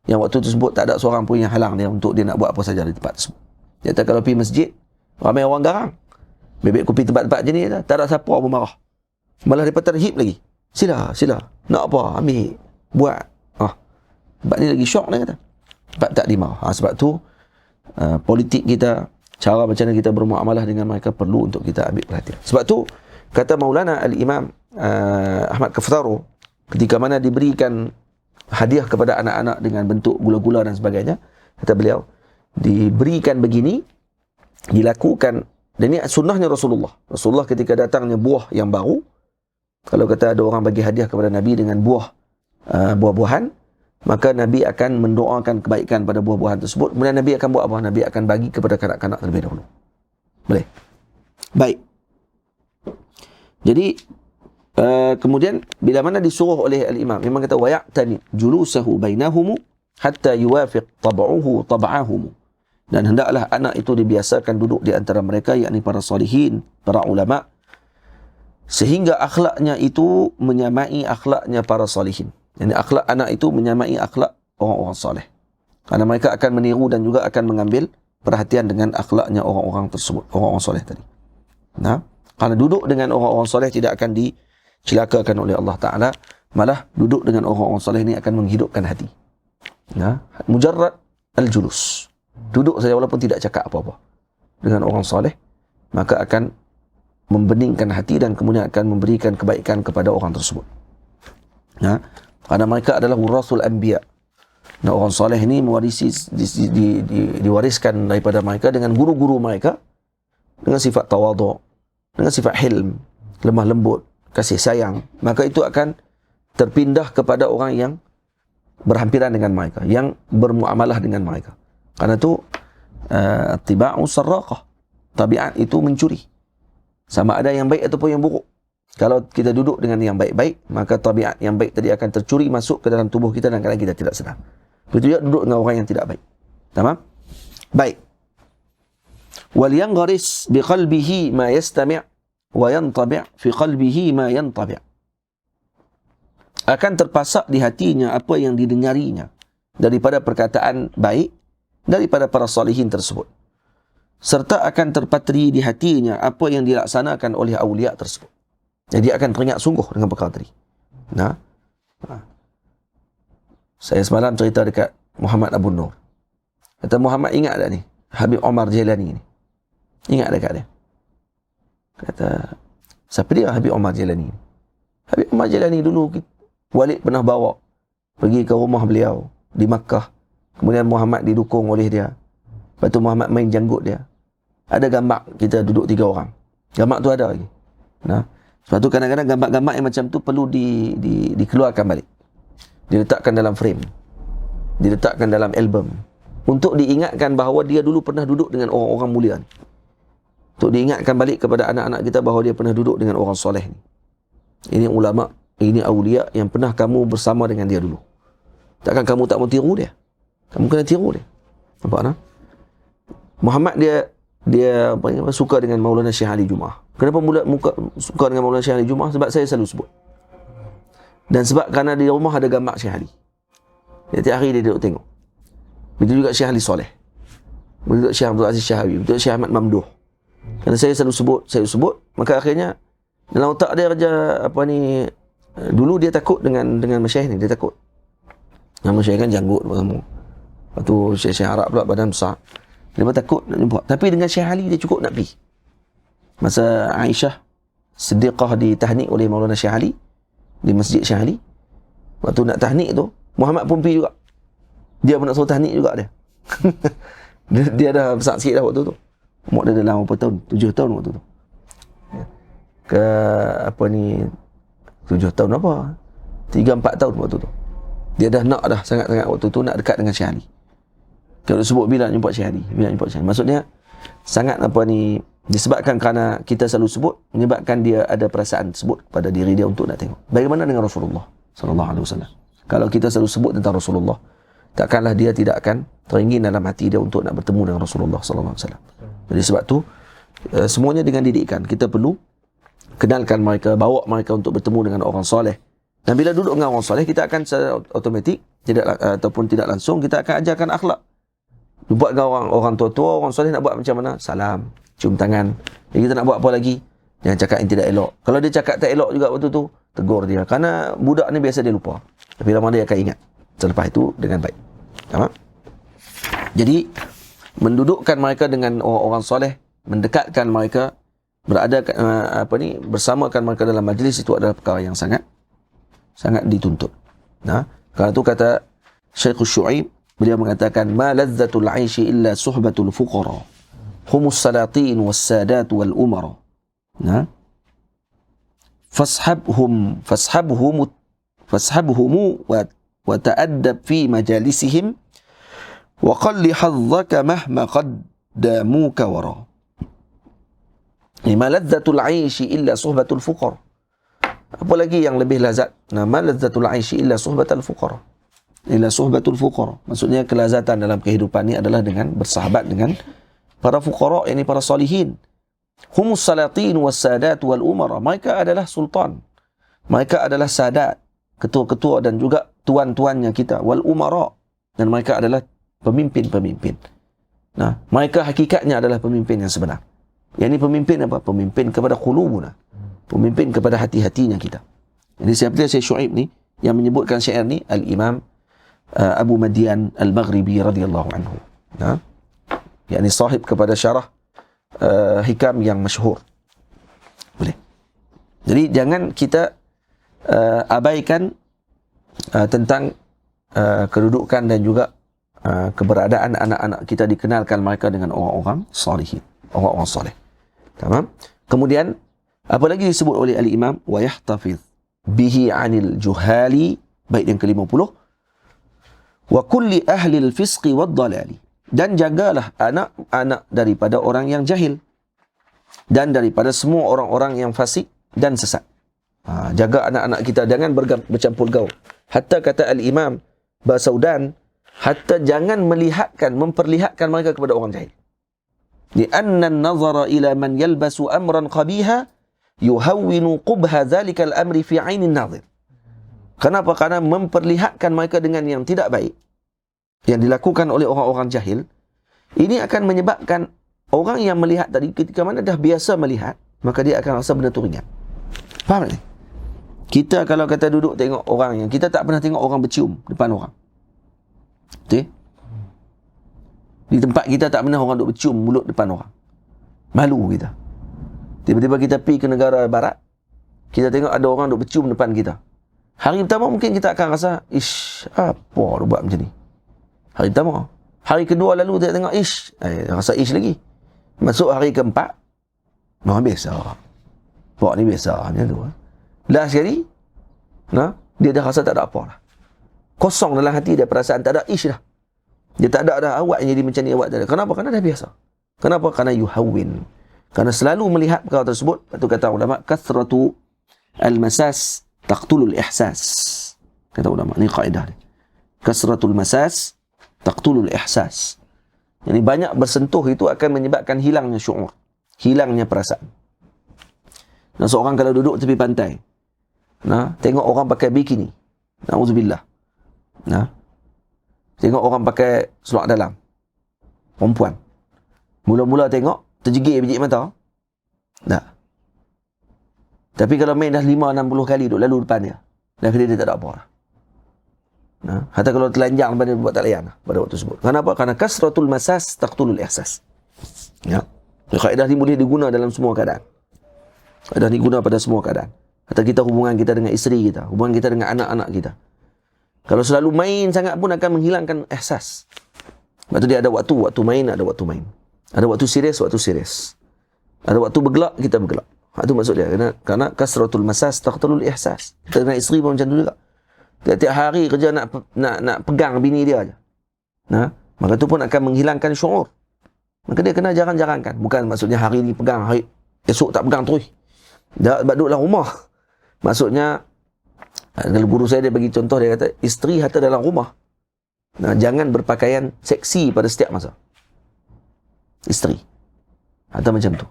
yang waktu tersebut tak ada seorang pun yang halang dia untuk dia nak buat apa saja di tempat tersebut. Dia kata kalau pergi masjid, ramai orang garang. Bebek kopi tempat-tempat je ni, tak ada siapa pun marah. Malah mereka terhib lagi. Sila. Nak apa? Ambil. Buat. Tempat ni lagi syok dia kata. Tempat tak dimarah. Sebab tu, politik kita, cara macam mana kita bermuamalah dengan mereka perlu untuk kita ambil perhatian. Sebab tu, kata Maulana Al-Imam Ahmad Kaftaro, ketika mana diberikan hadiah kepada anak-anak dengan bentuk gula-gula dan sebagainya, kata beliau, diberikan begini, dilakukan, dan ini sunnahnya Rasulullah. Rasulullah ketika datangnya buah yang baru, kalau kata ada orang bagi hadiah kepada Nabi dengan buah-buahan, maka Nabi akan mendoakan kebaikan pada buah-buahan tersebut. Kemudian Nabi akan buat apa? Nabi akan bagi kepada kanak-kanak terlebih dahulu. Boleh? Baik. Jadi, kemudian bila mana disuruh oleh al-imam, memang kata wa ya'tani julusahu bainahumu hatta yuwafiq tab'uhu tab'ahum. Dan hendaklah anak itu dibiasakan duduk di antara mereka, yakni para salihin, para ulama, sehingga akhlaknya itu menyamai akhlaknya para salihin. Yani akhlak anak itu menyamai akhlak orang-orang saleh. Karena mereka akan meniru dan juga akan mengambil perhatian dengan akhlaknya orang-orang tersebut, orang-orang soleh tadi. Karena duduk dengan orang-orang soleh tidak akan dicilakakan oleh Allah Ta'ala, malah duduk dengan orang-orang soleh ini akan menghidupkan hati. Mujarrad al-julus, duduk saja walaupun tidak cakap apa-apa dengan orang soleh, maka akan membeningkan hati dan kemudian akan memberikan kebaikan kepada orang tersebut. Karena mereka adalah warasul anbiya. Nah, orang soleh ini mewarisi, diwariskan daripada mereka dengan guru-guru mereka, dengan sifat tawadhu, dengan sifat hilm, lemah lembut, kasih sayang. Maka itu akan terpindah kepada orang yang berhampiran dengan mereka, yang bermuamalah dengan mereka. Karena itu tiba'u sarraqah, tabiat itu mencuri, sama ada yang baik ataupun yang buruk. Kalau kita duduk dengan yang baik-baik, maka tabiat yang baik tadi akan tercuri masuk ke dalam tubuh kita dan kadang kita tidak sedar. Begitu juga duduk dengan orang yang tidak baik. Tamam? Baik. Wal yangaris bi qalbihi ma yastami' wa yantabi' fi qalbihi ma yantabi'. Akan terpasak di hatinya apa yang didengarinya daripada perkataan baik daripada para salihin tersebut. Serta akan terpatri di hatinya apa yang dilaksanakan oleh awliya tersebut. Jadi akan teringat sungguh dengan perkara tadi. Saya semalam cerita dekat Muhammad Abu Nur. Kata Muhammad, ingat tak ni Habib Omar Jailani ni? Ingat dekat dia? Kata, Siapa dia Habib Omar Jalani? Habib Omar Jalani dulu Walid pernah bawa pergi ke rumah beliau di Makkah. Kemudian Muhammad didukung oleh dia. Lepas tu Muhammad main janggut dia. Ada gambar kita duduk 3 orang. Gambar tu ada lagi. Nah, sebab tu kadang-kadang gambar-gambar yang macam tu perlu dikeluarkan balik. Diletakkan dalam frame. Diletakkan dalam album. Untuk diingatkan bahawa dia dulu pernah duduk dengan orang-orang mulia ni. Untuk diingatkan balik kepada anak-anak kita bahawa dia pernah duduk dengan orang soleh ni. Ini ulama, ini awliya yang pernah kamu bersama dengan dia dulu. Takkan kamu tak mau tiru dia? Kamu kena tiru dia. Nampak tak? Muhammad dia suka dengan Maulana Syekh Ali Jumaah. Kenapa suka dengan Maulana Syekh Ali Jumaah? Sebab saya selalu sebut. Dan sebab kerana di rumah ada gambar Syekh Ali. Tiap hari dia duduk tengok. Begitu juga Syekh Ali Soleh. Begitu juga Syekh Abdul Aziz Syahawi. Begitu juga Syekh Ahmad Mamduh. Kerana saya selalu sebut, maka akhirnya dalam otak dia dulu dia takut dengan masyayikh ni, dia takut. Nama masyayikh kan janggut semua. Lepas tu Syekh Arab pula badan besar. Dia pun takut nak jumpa. Tapi dengan Syekh Ali dia cukup nak pergi. Masa Aisyah Siddiqah ditahnik oleh Maulana Syekh Ali di Masjid Syekh Ali. Waktu nak tahnik tu, Muhammad pun pergi juga. Dia pun nak suruh tahnik juga dia. dia dah besar sikit dah waktu tu. Umur dia dalam berapa tahun? 7 tahun waktu tu. Ke 7 tahun apa? 3-4 tahun waktu tu. Dia dah nak dah sangat-sangat waktu tu nak dekat dengan Syekh Ali. Kalau sebut bila jumpa Syekh Ali, maksudnya sangat disebabkan kerana kita selalu sebut, menyebabkan dia ada perasaan sebut pada diri dia untuk nak tengok. Bagaimana dengan Rasulullah sallallahu alaihi wasallam? Kalau kita selalu sebut tentang Rasulullah, takkanlah dia tidak akan teringin dalam hati dia untuk nak bertemu dengan Rasulullah sallallahu alaihi wasallam. Jadi sebab tu semuanya dengan didikan. Kita perlu kenalkan mereka, bawa mereka untuk bertemu dengan orang soleh. Dan bila duduk dengan orang soleh, kita akan secara automatik ataupun tidak langsung kita akan ajarkan akhlak. Buat dengan orang tua-tua, orang soleh nak buat macam mana? Salam, cium tangan. Jadi kita nak buat apa lagi? Jangan cakap yang tidak elok. Kalau dia cakap tak elok juga waktu tu, tegur dia. Kerana budak ni biasa dia lupa. Tapi lama dia akan ingat. Selepas itu dengan baik. Faham? Jadi mendudukkan mereka dengan orang-orang soleh, mendekatkan mereka, berada bersamakan mereka dalam majlis, itu adalah perkara yang sangat dituntut. Nah, kerana itu kata Syekh Syuaib, beliau mengatakan ma lazzatul 'aishi illa suhbatul fuqara humus salatin was sadat wal umara. Nah, fashabhum wa ta'addab fi majalisihim wa qalli hazzaka mahma qaddamuka wara. Ma lazzatul 'aishi illa suhbatul fuqara. Apa lagi yang lebih lazat? Ma lazzatul 'aishi illa suhbatul fuqara. Illa suhbatul fuqara. Maksudnya kelazatan dalam kehidupan ni adalah dengan bersahabat dengan para fuqara, yakni para salihin. Humus salatin was sadat wal umara. Mereka adalah sultan. Mereka adalah sadat, ketua-ketua dan juga tuan-tuannya kita. Wal umara. Dan mereka adalah pemimpin-pemimpin. Nah, mereka hakikatnya adalah pemimpin yang sebenar. Yang ini pemimpin apa? Pemimpin kepada qulubuna. Pemimpin kepada hati-hatinya kita. Jadi siapa Syekh Syuaib ni yang menyebutkan syair ni, Al-Imam Abu Madian Al-Maghribi radhiyallahu anhu. Nah, yakni sahib kepada syarah hikam yang masyhur. Boleh. Jadi jangan kita abaikan tentang kedudukan dan juga keberadaan anak-anak kita, dikenalkan mereka dengan orang-orang salihin, orang-orang soleh. Tamam? Kemudian apa lagi disebut oleh al-Imam wa yahtafiz bihi 'anil juhali, bait yang ke-50, wa kulli ahli al-fisqi wad-dalali, dan jagalah anak-anak daripada orang yang jahil dan daripada semua orang-orang yang fasik dan sesat. Jaga anak-anak kita, jangan bercampur gaul. Hatta kata al-Imam Basaudan, hatta jangan memperlihatkan mereka kepada orang jahil. Li'anna an-nazara ila man yalbasu amran qabiha yuhawwinu qubha dhalika al-amri fi 'aini an-nazir. Kenapa? Karena memperlihatkan mereka dengan yang tidak baik yang dilakukan oleh orang-orang jahil, ini akan menyebabkan orang yang melihat tadi, ketika mana dah biasa melihat, maka dia akan rasa benda tu ringan. Faham tak ni? Kita kalau kata duduk tengok orang yang kita tak pernah tengok orang bercium depan orang. Betul? Di tempat kita tak pernah orang duduk bercium mulut depan orang. Malu kita. Tiba-tiba kita pergi ke negara barat, kita tengok ada orang duk bercium depan kita. Hari pertama mungkin kita akan rasa, ish, apa dia buat macam ni? Hari pertama. Hari kedua lalu kita tengok, ish, rasa ish lagi. Masuk hari keempat, biasa. Buat ni biasa, macam tu. Last sekali, dia dah rasa tak ada apa lah. Kosong dalam hati dia, perasaan tak ada ish dah. Dia tak ada dah, awak yang jadi macam ni, awak tak ada. Kenapa? Kerana dah biasa. Kenapa? Kerana yuhawin. Kerana selalu melihat perkara tersebut, lepas tu kata ulama, kathratu al-masas taqtulul ihsas. Kata ulama, ni kaedah dia. Kasratul masas taqtulul ihsas. Jadi banyak bersentuh itu akan menyebabkan hilangnya syu'ur, hilangnya perasaan. Nah, seorang kalau duduk tepi pantai, tengok orang pakai bikini, na'udzubillah, tengok orang pakai seluar dalam, perempuan, mula-mula tengok terjegir biji mata, tak. Tapi kalau main dah 5-60 kali duduk lalu depan dia, dah kira dia tak ada apa lah. Hatta kalau telanjang pada buat tak layan pada waktu tersebut. Kenapa? Kerana kasratul masas taqtulul ihsas. Kaedah ni boleh diguna dalam semua keadaan. Kaedah ni guna pada semua keadaan. Hatta kita hubungan kita dengan isteri kita, hubungan kita dengan anak-anak kita. Kalau selalu main sangat pun akan menghilangkan ihsas. Sebab tu dia ada waktu main, ada waktu main. Ada waktu serius, waktu serius. Ada waktu bergelak, kita bergelak. Itu maksud dia. Kerana kasratul masas taqtulul ihsas. Kita dengan isteri pun macam tu juga. Tiap-tiap hari kerja nak pegang bini dia aja. Maka tu pun akan menghilangkan syu'ur. Maka dia kena jarang-jarangkan. Bukan maksudnya hari ni pegang, hari esok tak pegang terus. Dah duduk dalam rumah. Maksudnya, kalau guru saya dia bagi contoh, dia kata, isteri hatta dalam rumah, jangan berpakaian seksi pada setiap masa. Isteri. Hatta macam tu.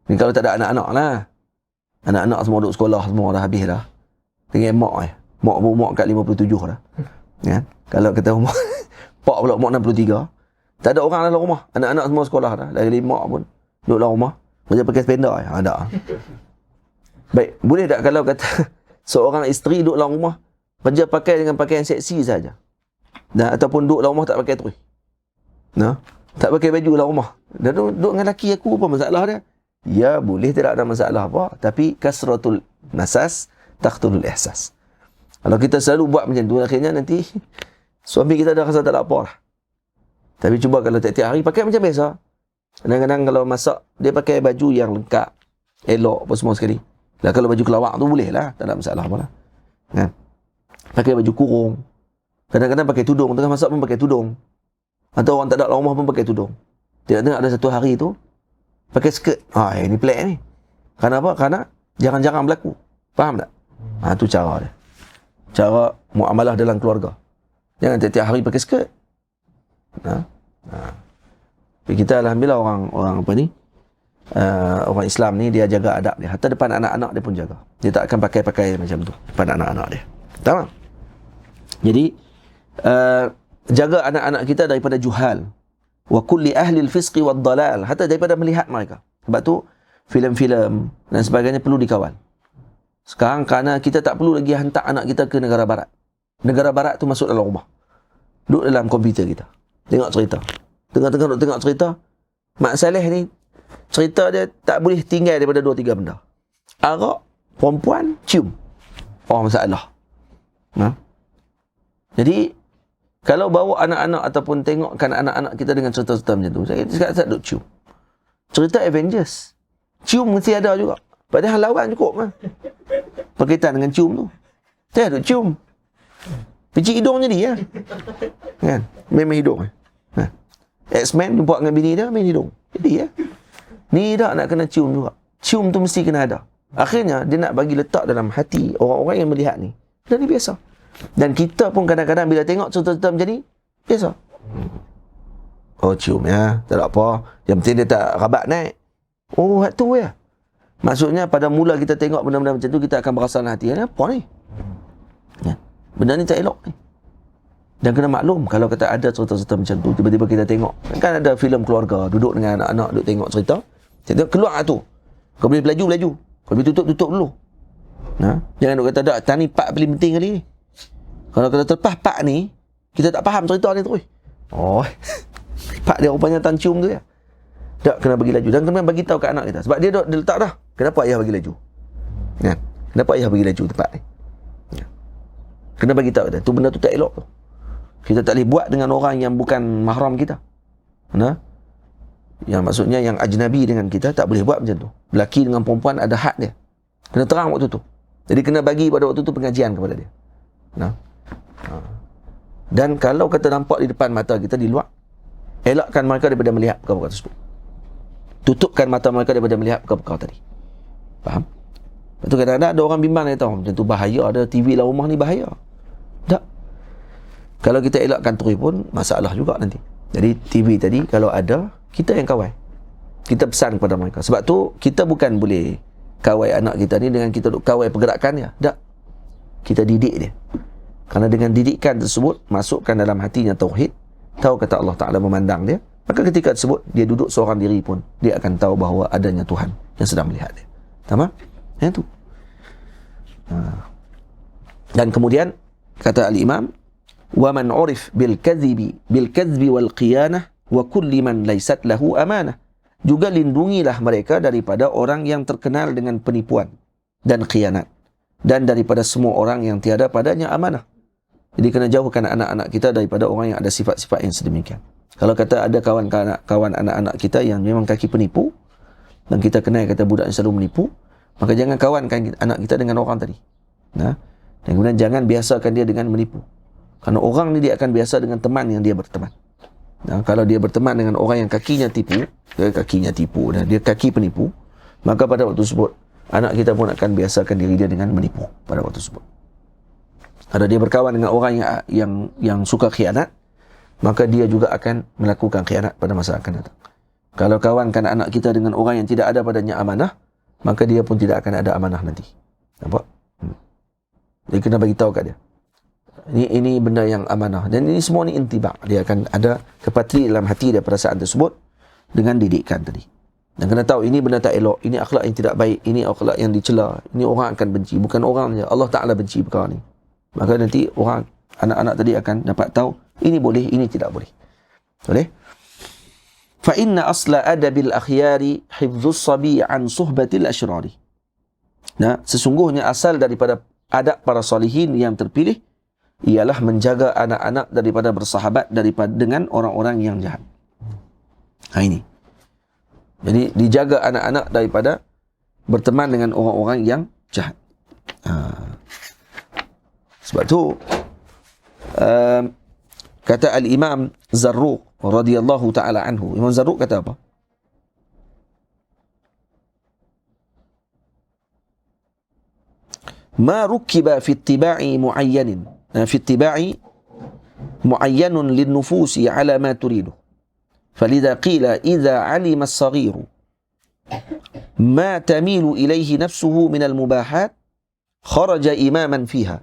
Ni kalau tak ada anak-anak lah. Anak-anak semua duduk sekolah, semua dah habis dah. Dengan mak mak kat 57 dah. Kan? Kalau kata rumah pak pula mak 63. Tak ada orang dalam rumah. Anak-anak semua sekolah dah. Lagi mak pun duduk dalam rumah. Macam pakai sependa ada. Baik, boleh tak kalau kata seorang isteri duduk dalam rumah kerja pakai dengan pakaian seksi saja. Ataupun duduk dalam rumah tak pakai terus. Tak pakai baju dalam rumah. Dan duduk dengan lelaki aku, apa masalah dia? Ya, boleh, tidak ada masalah apa. Tapi kasratul masas taqtulul ihsas. Kalau kita selalu buat macam tu, akhirnya nanti suami kita dah rasa tak ada apa lah. Tapi cuba kalau tiap-tiap hari pakai macam biasa. Kadang-kadang kalau masak, dia pakai baju yang lengkap, elok apa semua sekali. Lah kalau baju kelawak tu boleh lah, tak ada masalah apa lah. Kan? Pakai baju kurung. Kadang-kadang pakai tudung, tengah masak pun pakai tudung. Atau orang tak ada rumah pun pakai tudung. Tengok ada satu hari tu pakai skirt. Ini pelik ni. Kenapa? Kerana jarang-jarang berlaku. Faham tak? Tu cara dia. Cara muamalah dalam keluarga. Jangan tiap-tiap hari pakai skirt. Tapi kita alhamdulillah orang apa ni? Orang Islam ni dia jaga adab dia. Hatta depan anak-anak dia pun jaga. Dia tak akan pakai macam tu depan anak-anak dia. Tamam? Jadi jaga anak-anak kita daripada juhal. Wa kulli ahli al-fisqi wad-dalal, hatta daripada melihat mereka. Sebab tu filem-filem dan sebagainya perlu dikawal. Sekarang kerana kita tak perlu lagi hantar anak kita ke negara barat. Negara barat tu masuk dalam rumah. Duduk dalam komputer kita. Tengok cerita. Tengah-tengah duduk tengok cerita. Mak Saleh ni cerita dia tak boleh tinggal daripada 2-3 benda. Arak, perempuan, cium. Masalah. Jadi kalau bawa anak-anak ataupun tengokkan anak-anak kita dengan cerita-cerita macam tu, saya cakap duk cium. Cerita Avengers. Cium mesti ada juga. Padahal lawan cukup kan. Berkaitan dengan cium tu. Saya duk cium. Picit hidung jadi ya. Kan? Main hidung. X-Men jumpa dengan bini dia, main hidung. Jadi ya. Ni dah nak kena cium juga. Cium tu mesti kena ada. Akhirnya dia nak bagi letak dalam hati orang-orang yang melihat ni. Dan ni biasa. Dan kita pun kadang-kadang bila tengok cerita-cerita macam ni, biasa. Cium ya, tak ada apa. Yang penting dia tak rabat naik. Tu ya. Maksudnya pada mula kita tengok benda-benda macam tu, kita akan berasa dalam hati, apa ni? Ya. Benda ni tak elok ni. Dan kena maklum, kalau kata ada cerita-cerita macam tu, tiba-tiba kita tengok. Kan ada filem keluarga, duduk dengan anak-anak, duduk tengok cerita. Kita keluar tu. Kau boleh belaju. Kau boleh tutup dulu. Jangan duk kata, tak ni part paling penting kali ni. Kalau kata terlepas part ni, kita tak faham cerita ni terus. Part dia rupanya tan cium tu ya. Tak kena bagi laju. Dan kena bagi tahu kat anak kita. Sebab dia letak dah. Kenapa ayah bagi laju? Kan? Kenapa ayah bagi laju tempat ni? Ya. Kena bagi tahu dia, tu benda tu tak elok tu. Kita tak boleh buat dengan orang yang bukan mahram kita. Nah, yang maksudnya yang ajnabi dengan kita tak boleh buat macam tu. Lelaki dengan perempuan ada hak dia. Kena terang waktu tu. Jadi kena bagi pada waktu tu pengajian kepada dia. Nah. Dan kalau kata nampak di depan mata kita di luar, elakkan mereka daripada melihat perkara tersebut. Tutupkan mata mereka daripada melihat perkara tadi. Faham? Lepas tu kadang-kadang ada orang bimbang dia tahu macam tu bahaya, ada TV dalam rumah ni bahaya. Tak. Kalau kita elakkan terus pun masalah juga nanti. Jadi TV tadi kalau ada, kita yang kawal. Kita pesan kepada mereka. Sebab tu kita bukan boleh kawal anak kita ni dengan kita duk kawal pergerakannya. Tak. Kita didik dia. Kerana dengan didikan tersebut, masukkan dalam hatinya tauhid, tahu kata Allah Ta'ala memandang dia, maka ketika tersebut dia duduk seorang diri pun dia akan tahu bahawa adanya Tuhan yang sedang melihat dia. Tamam? Yang tu. Dan kemudian kata al-Imam, wa man 'urif bil kadhibi wal qiyanah wa kulli man laysat lahu amanah. Juga lindungilah mereka daripada orang yang terkenal dengan penipuan dan khianat, dan daripada semua orang yang tiada padanya amanah. Jadi kena jauhkan anak-anak kita daripada orang yang ada sifat-sifat yang sedemikian. Kalau kata ada kawan anak-anak kita yang memang kaki penipu, dan kita kenal kata budak yang selalu menipu, maka jangan kawankan anak kita dengan orang tadi. Nah, dan kemudian jangan biasakan dia dengan menipu. Kerana orang ni dia akan biasa dengan teman yang dia berteman. Nah, kalau dia berteman dengan orang yang kakinya tipu, dan dia kaki penipu, maka pada waktu tersebut anak kita pun akan biasakan diri dia dengan menipu pada waktu tersebut. Kalau dia berkawan dengan orang yang suka khianat, maka dia juga akan melakukan khianat pada masa akan datang. Kalau kawankan anak kita dengan orang yang tidak ada padanya amanah, maka dia pun tidak akan ada amanah nanti. Nampak? Jadi kena bagi tahu kat dia. Ini benda yang amanah. Dan ini semua ni intibak. Dia akan ada kepatri dalam hati dia perasaan tersebut dengan didikan tadi. Dan kena tahu ini benda tak elok, ini akhlak yang tidak baik, ini akhlak yang dicela, ini orang akan benci. Bukan orang saja, Allah Ta'ala benci perkara ni. Maka nanti orang, anak-anak tadi akan dapat tahu ini boleh, ini tidak boleh. Boleh? Fa inna asla adabil akhyari hifdzus sabi an suhbatil asyrari. Nah, sesungguhnya asal daripada adab para salihin yang terpilih ialah menjaga anak-anak daripada bersahabat dengan orang-orang yang jahat. Ini. Jadi dijaga anak-anak daripada berteman dengan orang-orang yang jahat. Sebab tu kata al-Imam Zarruq radhiyallahu ta'ala anhu. Imam Zarruq kata apa? Ma rukiba fi ittiba'i mu'ayyanin fi ittiba'i mu'ayyanun lin-nufusi ala ma turidu. فلذا قيل إذا علم الصغير ما تميل إليه نفسه من المباحات خرج إماما فيها،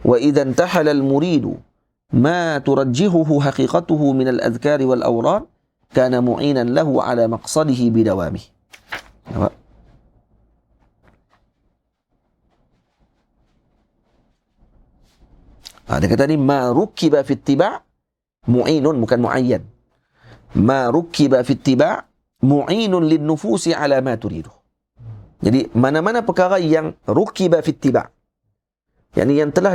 وإذا انتحل المريد ما ترجحه حقيقته من الأذكار والأوراد كان معينا له على مقصده بدوامه. Dia kata ni ma rukiba fi ittiba' mu'inun, bukan mu'ayyan. Ma rukiba fi ittiba' mu'inun lin nufusi ala ma turidu. Jadi mana-mana perkara yang rukiba fi ittiba', yakni yang telah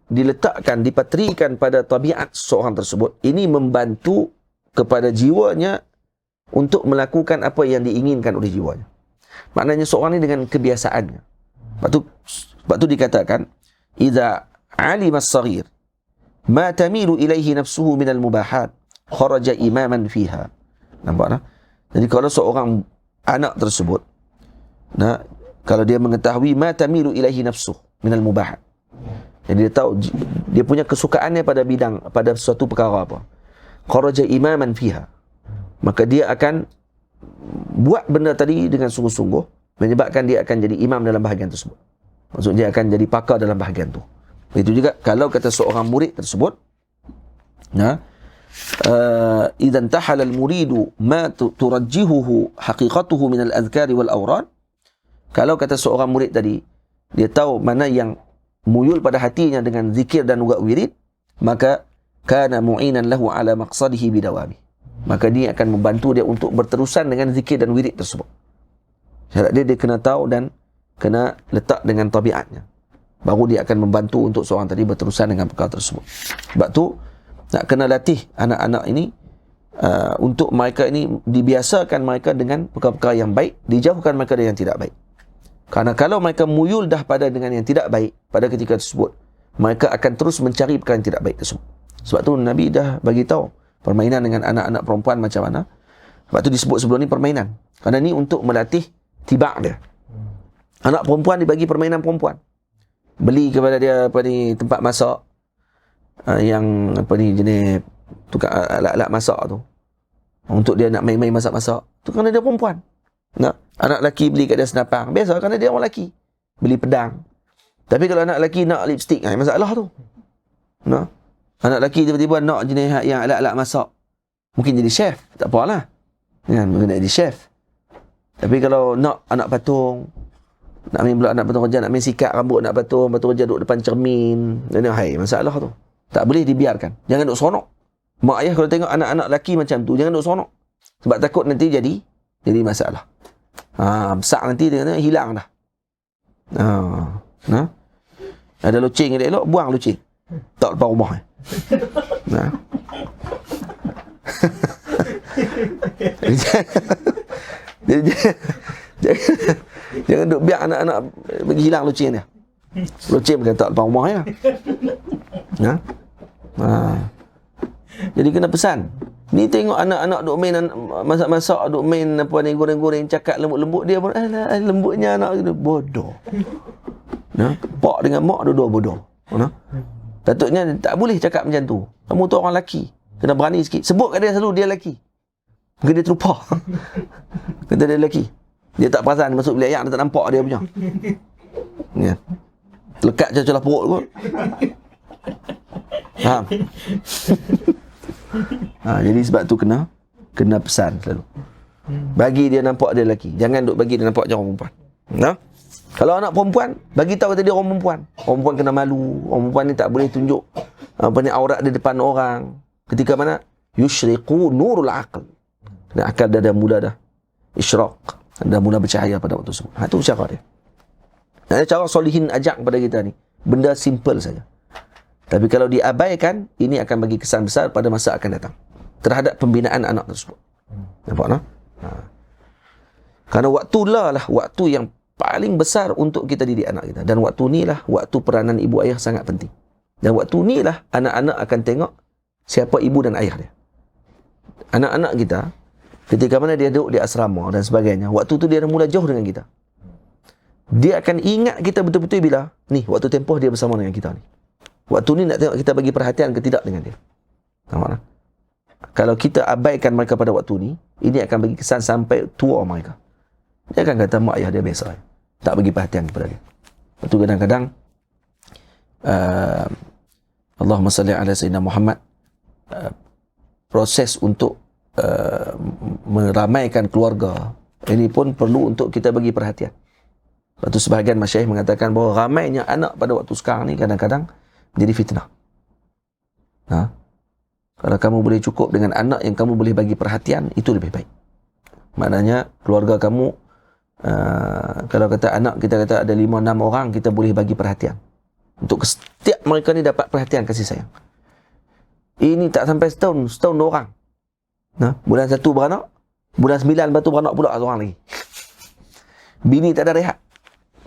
diletakkan, dipatrikan pada tabiat seorang tersebut, ini membantu kepada jiwanya untuk melakukan apa yang diinginkan oleh jiwanya. Maknanya seorang ini dengan kebiasaannya. Sebab tu dikatakan idza alima as-saghir ma tamilu ilaihi nafsuhu min al-mubahat kharaja imaman fiha. Nampak tak? Jadi kalau seorang anak tersebut, nah, kalau dia mengetahui ma tamilu ilaihi nafsuhu min al-mubahat, jadi dia tahu dia punya kesukaannya pada suatu perkara apa, kharaja imaman fiha, maka dia akan buat benda tadi dengan sungguh-sungguh, menyebabkan dia akan jadi imam dalam bahagian tersebut. Maksudnya dia akan jadi pakar dalam bahagian tu. Itu juga kalau kata seorang murid tersebut, nah, idza intahala al-muridu ma turajjihuhu haqiqatuhu min al-adhkar wal awrad, kalau kata seorang murid tadi dia tahu mana yang muyul pada hatinya dengan zikir dan juga wirid, maka kana mu'inan lahu ala maqsadihi bidawami, maka dia akan membantu dia untuk berterusan dengan zikir dan wirid tersebut. Syarat dia kena tahu dan kena letak dengan tabiatnya. Baru dia akan membantu untuk seorang tadi berterusan dengan perkara tersebut. Sebab tu nak kena latih anak-anak ini untuk mereka ini dibiasakan mereka dengan perkara-perkara yang baik, dijauhkan mereka dari yang tidak baik. Karena kalau mereka muyul dah pada dengan yang tidak baik pada ketika tersebut, mereka akan terus mencari perkara yang tidak baik tersebut. Sebab tu Nabi dah bagi tahu permainan dengan anak-anak perempuan macam mana. Sebab tu disebut sebelum ni permainan. Kerana ni untuk melatih tibak dia. Anak perempuan dibagi permainan perempuan. Beli kepada dia tempat masak yang jenis tukar alat-alat masak tu. Untuk dia nak main-main masak-masak. Tu kerana dia perempuan. Nah, anak lelaki beli kat dia senapang. Biasa kerana dia orang lelaki. Beli pedang. Tapi kalau anak lelaki nak lipstick, masalah tu. Nah. Anak lelaki tiba-tiba nak jenis yang alat-alat masak. Mungkin jadi chef. Tak apalah. Mungkin nak jadi chef. Tapi kalau nak anak patung, nak main pula anak patung kerja, nak main sikat rambut anak patung kerja duduk depan cermin. Masalah tu. Tak boleh dibiarkan. Jangan duduk seronok. Mak ayah kalau tengok anak-anak lelaki macam tu, jangan duduk seronok. Sebab takut nanti jadi masalah. Besar nanti dia kata hilang dah. Ada lucing elok-elok, buang lucing. Tak lepas rumah. Jangan duk biar anak-anak bagi hilang lucing dia. Lucing bukan tak lepas rumah ya. Jadi kena pesan. Ni tengok anak-anak duk main masak-masak, duk main goreng-goreng, cakap lembut-lembut, dia pun lembutnya anak gitu. Bodoh. Pak dengan mak dua-dua bodoh. Patutnya tak boleh cakap macam tu. Kamu tu orang lelaki, kena berani sikit. Sebut kat dia selalu dia lelaki. Mungkin dia terlupa. Kata dia lelaki. Dia tak perasan masuk bilik ayak, dia tak nampak dia punya. Lekat celah perut kot. Faham? Jadi sebab tu kena pesan selalu. Bagi dia nampak dia lelaki. Jangan duk bagi dia nampak macam orang perempuan. Kalau anak perempuan, bagi tahu kata dia orang perempuan. Orang perempuan kena malu. Orang perempuan ni tak boleh tunjuk aurat di depan orang. Ketika mana? Yushriqu nurul aql. Dan akal dah mula dah isyraq. Dah mula bercahaya pada waktu tersebut. Itu cara dia. Cara solihin ajak kepada kita ni. Benda simple saja. Tapi kalau diabaikan, ini akan bagi kesan besar pada masa akan datang. Terhadap pembinaan anak tersebut. Nampak tak? Kerana waktulah waktu yang paling besar untuk kita didik anak kita. Dan waktu ni lah waktu peranan ibu ayah sangat penting. Dan waktu ni lah anak-anak akan tengok siapa ibu dan ayah dia. Anak-anak kita, ketika mana dia duduk di asrama dan sebagainya, waktu tu dia dah mula jauh dengan kita. Dia akan ingat kita betul-betul bila ni waktu tempoh dia bersama dengan kita ni. Waktu ni nak tengok kita bagi perhatian ke tidak dengan dia. Nampak tak? Kalau kita abaikan mereka pada waktu ni, ini akan bagi kesan sampai tua mereka. Dia akan kata mak ayah dia biasa, tak bagi perhatian kepada dia. Lepas tu kadang-kadang Allahumma salli ala Sayyidina Muhammad, proses untuk meramaikan keluarga ini pun perlu untuk kita bagi perhatian. Lepas tu sebahagian masyayikh mengatakan bahawa ramainya anak pada waktu sekarang ni kadang-kadang jadi fitnah. Kalau kamu boleh cukup dengan anak yang kamu boleh bagi perhatian, itu lebih baik. Maknanya keluarga kamu, kalau kata anak kita kata ada 5-6 orang, kita boleh bagi perhatian. Untuk setiap mereka ni dapat perhatian, kasih sayang. Ini tak sampai setahun 2 orang. Bulan 1 beranak, bulan 9 lepas tu beranak pula seorang lagi. Bini tak ada rehat.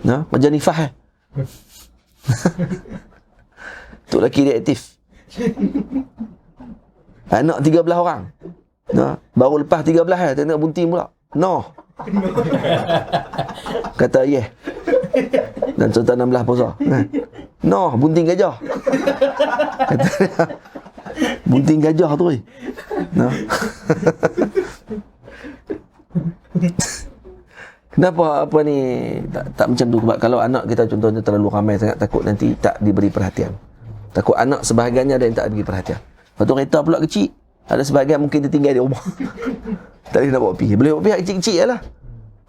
Macam nifah tu lelaki dia aktif. Anak 13 orang. Baru lepas 13 tengok bunting pula. Kata yeah. Dan cerita 16 puasa. Bunting gajah. Kata dia, bunting gajah tu. Kenapa apa ni tak macam tu? Sebab kalau anak kita contohnya terlalu ramai sangat, takut nanti tak diberi perhatian. Takut anak sebahagiannya ada yang tak diberi perhatian. Lepas tu kereta pula kecil, ada sebahagian mungkin dia tinggal di rumah. Tak boleh nak bawa pergi. Boleh bawa pergi kecil-kecil je lah.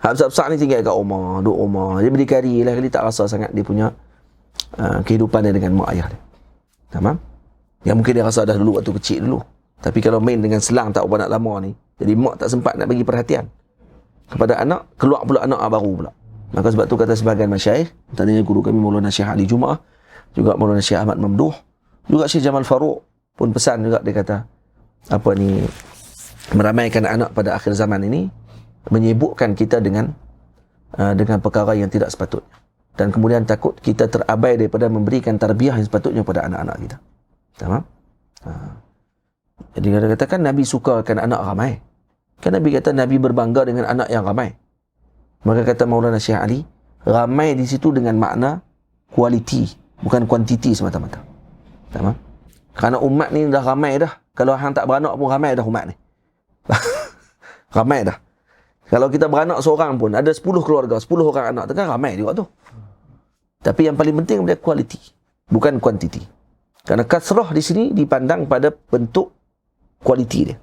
Hak besar-besar ni tinggal kat rumah, duduk rumah. Dia berdikari lah, kali tak rasa sangat dia punya kehidupan dia dengan mak ayah dia. Faham? Yang mungkin dia rasa dah dulu waktu kecil dulu. Tapi kalau main dengan selang tak berapa nak lama ni, jadi mak tak sempat nak bagi perhatian kepada anak, keluar pula anak baru pula. Maka sebab tu kata sebahagian masyayikh, tadinya guru kami Maulana Syekh Ali Jumaah, juga Maulana Syekh Ahmad Mamduh, juga Syekh Jamal Faruq pun pesan juga, dia kata apa ni, meramaikan anak pada akhir zaman ini menyibukkan kita dengan perkara yang tidak sepatutnya, dan kemudian takut kita terabai daripada memberikan tarbiyah yang sepatutnya pada anak-anak kita. Faham? Jadi dia katakan Nabi sukakan anak ramai. Kan Nabi kata Nabi berbangga dengan anak yang ramai. Maka kata Maulana Syekh Ali, ramai di situ dengan makna kualiti, bukan kuantiti semata-mata. Faham? Kerana umat ni dah ramai dah. Kalau hang tak beranak pun ramai dah umat ni. Ramai dah. Kalau kita beranak seorang pun, ada 10 keluarga, 10 orang anak, kan ramai juga tu. Tapi yang paling penting adalah kualiti, bukan kuantiti. Kerana kasrah di sini dipandang pada bentuk kualiti dia.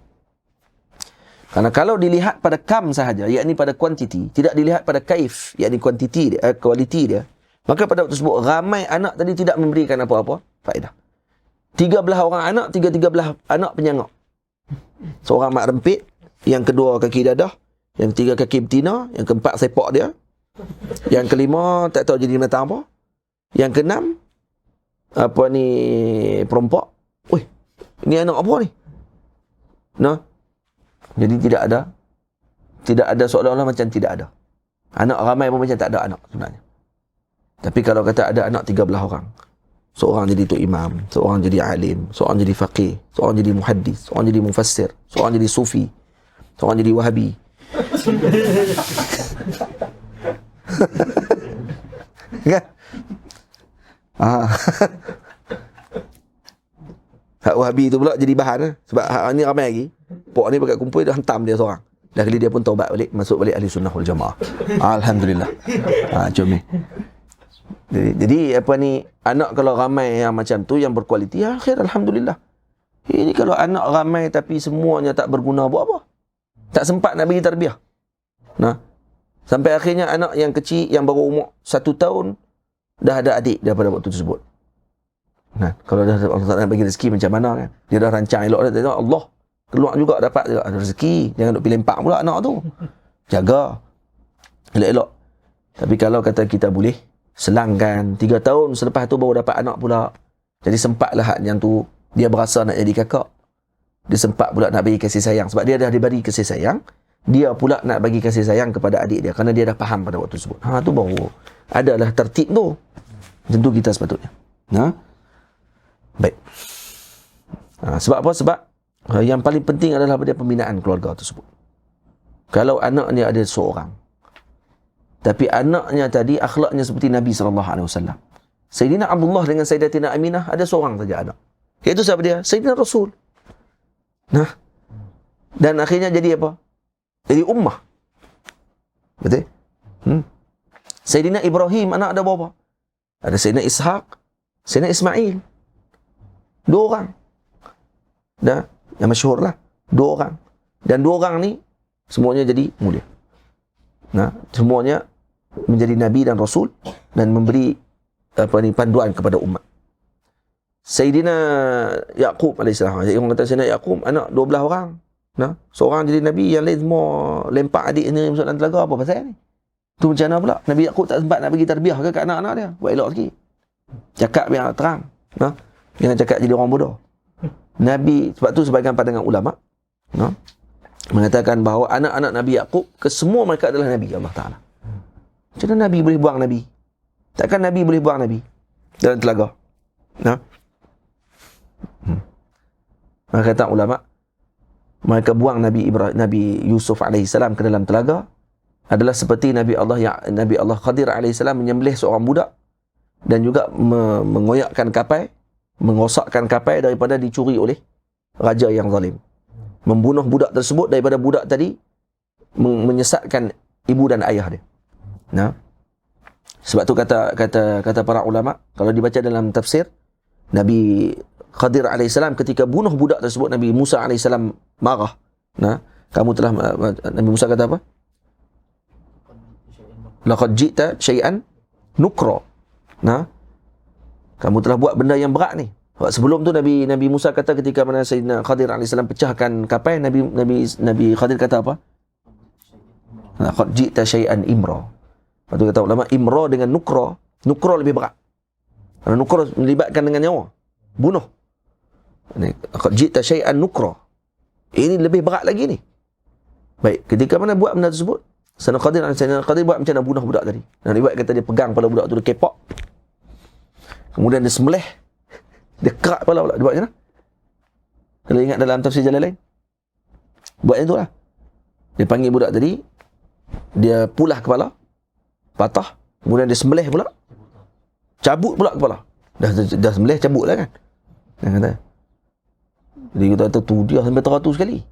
Kerana kalau dilihat pada kam sahaja, yakni pada kuantiti, tidak dilihat pada kaif, yakni kuantiti dia, kualiti dia, maka pada waktu tersebut ramai anak tadi tidak memberikan apa-apa faedah. 13 orang anak, 13 anak penyangak. Seorang mak rempit, yang kedua kaki dadah, yang ketiga kaki betina, yang keempat sepak dia, yang kelima tak tahu jadi binatang apa, yang keenam apa ni, perompak. Weh, ini anak apa ni? Nah, jadi tidak ada seolah-olah macam tidak ada. Anak ramai pun macam tak ada anak sebenarnya. Tapi kalau kata ada anak 13 orang, seorang jadi tok imam, seorang jadi alim, seorang jadi faqih, seorang jadi muhaddis, seorang jadi mufassir, seorang jadi sufi, seorang jadi wahabi. Kan? Hak wahabi tu pula jadi bahan lah. Sebab hak ni ramai lagi. Pok ni pakai kumpul, dia hantam dia seorang. Dah kali dia pun taubat balik, masuk balik ahli sunnah wal jamaah. Alhamdulillah. Jom ni. Jadi apa ni, anak kalau ramai yang macam tu, yang berkualiti, ya khair, alhamdulillah. Ini kalau anak ramai tapi semuanya tak berguna, buat apa? Tak sempat nak bagi tarbiyah. Nah, sampai akhirnya anak yang kecil, yang baru umur 1 tahun, dah ada adik daripada waktu tersebut. Nah, kalau dah Allah Ta'ala bagi rezeki macam mana kan? Dia dah rancang elok, dia tengok Allah keluar juga dapat juga rezeki. Jangan duk pilih lempak pula anak tu. Jaga elok-elok. Tapi kalau kata kita boleh selangkan 3 tahun selepas tu baru dapat anak pula, jadi sempatlah hak yang tu dia berasa nak jadi kakak. Dia sempat pula nak bagi kasih sayang. Sebab dia dah diberi kasih sayang, dia pula nak bagi kasih sayang kepada adik dia, kerana dia dah faham pada waktu tersebut. Tu baru adalah tertib tu. Tentu kita sepatutnya. Baik. Sebab apa? Sebab yang paling penting adalah pada pembinaan keluarga tersebut. Kalau anaknya ada seorang, tapi anaknya tadi akhlaknya seperti Nabi SAW. Sayyidina Abdullah dengan Sayyidatina Aminah ada seorang saja anak. Iaitu siapa dia? Sayyidina Rasul. Nah, dan akhirnya jadi apa? Jadi ummah. Betul? Sayyidina Ibrahim anak ada berapa? Ada Sayyidina Ishaq, Sayyidina Ismail. 2 orang. Dah, yang masyhur lah. 2 orang. Dan 2 orang ni semuanya jadi mulia. Nah, semuanya menjadi nabi dan rasul dan memberi panduan kepada umat. Sayyidina Yaqub alaihissalam. Orang kata Sayyidina Yaqub anak 12 orang. Nah, seorang jadi nabi, yang lain semua lempak adik ni masuk dalam telaga. Apa pasal ni? Tu macam mana pula? Nabi Yaqub tak sempat nak bagi tarbiyah ke kat anak-anak dia. Buat elok sikit. Cakap biar terang. Nah, jangan cakap jadi orang bodoh. Nabi, sebab tu sebahagian pandangan ulama mengatakan bahawa anak-anak Nabi Yaqub, kesemua mereka adalah Nabi Allah Ta'ala. Macam mana Nabi boleh buang Nabi? Takkan Nabi boleh buang Nabi dalam telaga? Maka kata ulama, mereka buang Nabi Yusuf alaihissalam ke dalam telaga adalah seperti Nabi Allah Khadir alaihissalam menyembelih seorang budak dan juga mengoyakkan kapai, mengosakkan kapai daripada dicuri oleh raja yang zalim. Membunuh budak tersebut daripada budak tadi menyesatkan ibu dan ayah dia. Nah, sebab tu kata para ulama, kalau dibaca dalam tafsir, Nabi Khadir alaihissalam ketika bunuh budak tersebut, Nabi Musa alaihissalam marah. Nah, kamu telah, Nabi Musa kata apa? Laqad ji'ta syai'an nukra. Nah, kamu telah buat benda yang berat ni. Sebelum tu Nabi Musa kata ketika mana Sayyidina Khadir alaihissalam pecahkan kapai, Nabi Khadir kata apa? Laqad ji'ta syai'an imra. Lepas tu kata ulama, imra dengan nukra lebih berat. Kerana nukra melibatkan dengan nyawa, bunuh. Jita syai'an nukra, ini lebih berat lagi ni. Baik, ketika mana buat benda tersebut, Sayyidina Qadir buat macam mana bunuh budak tadi. Dan riwayat kata dia pegang kepala budak tu, dia kepak, kemudian dia sembelih, dia kerak kepala pula. Dia buat macam mana? Kalau ingat dalam tafsir Jalalain, buat macam tu lah. Dia panggil budak tadi, dia pulah kepala, patah, kemudian dia sembelih pula, cabut pula kepala. Dah sembelih, cabut lah kan. Dia kata, jadi kita kata tu dia sampai teratus sekali.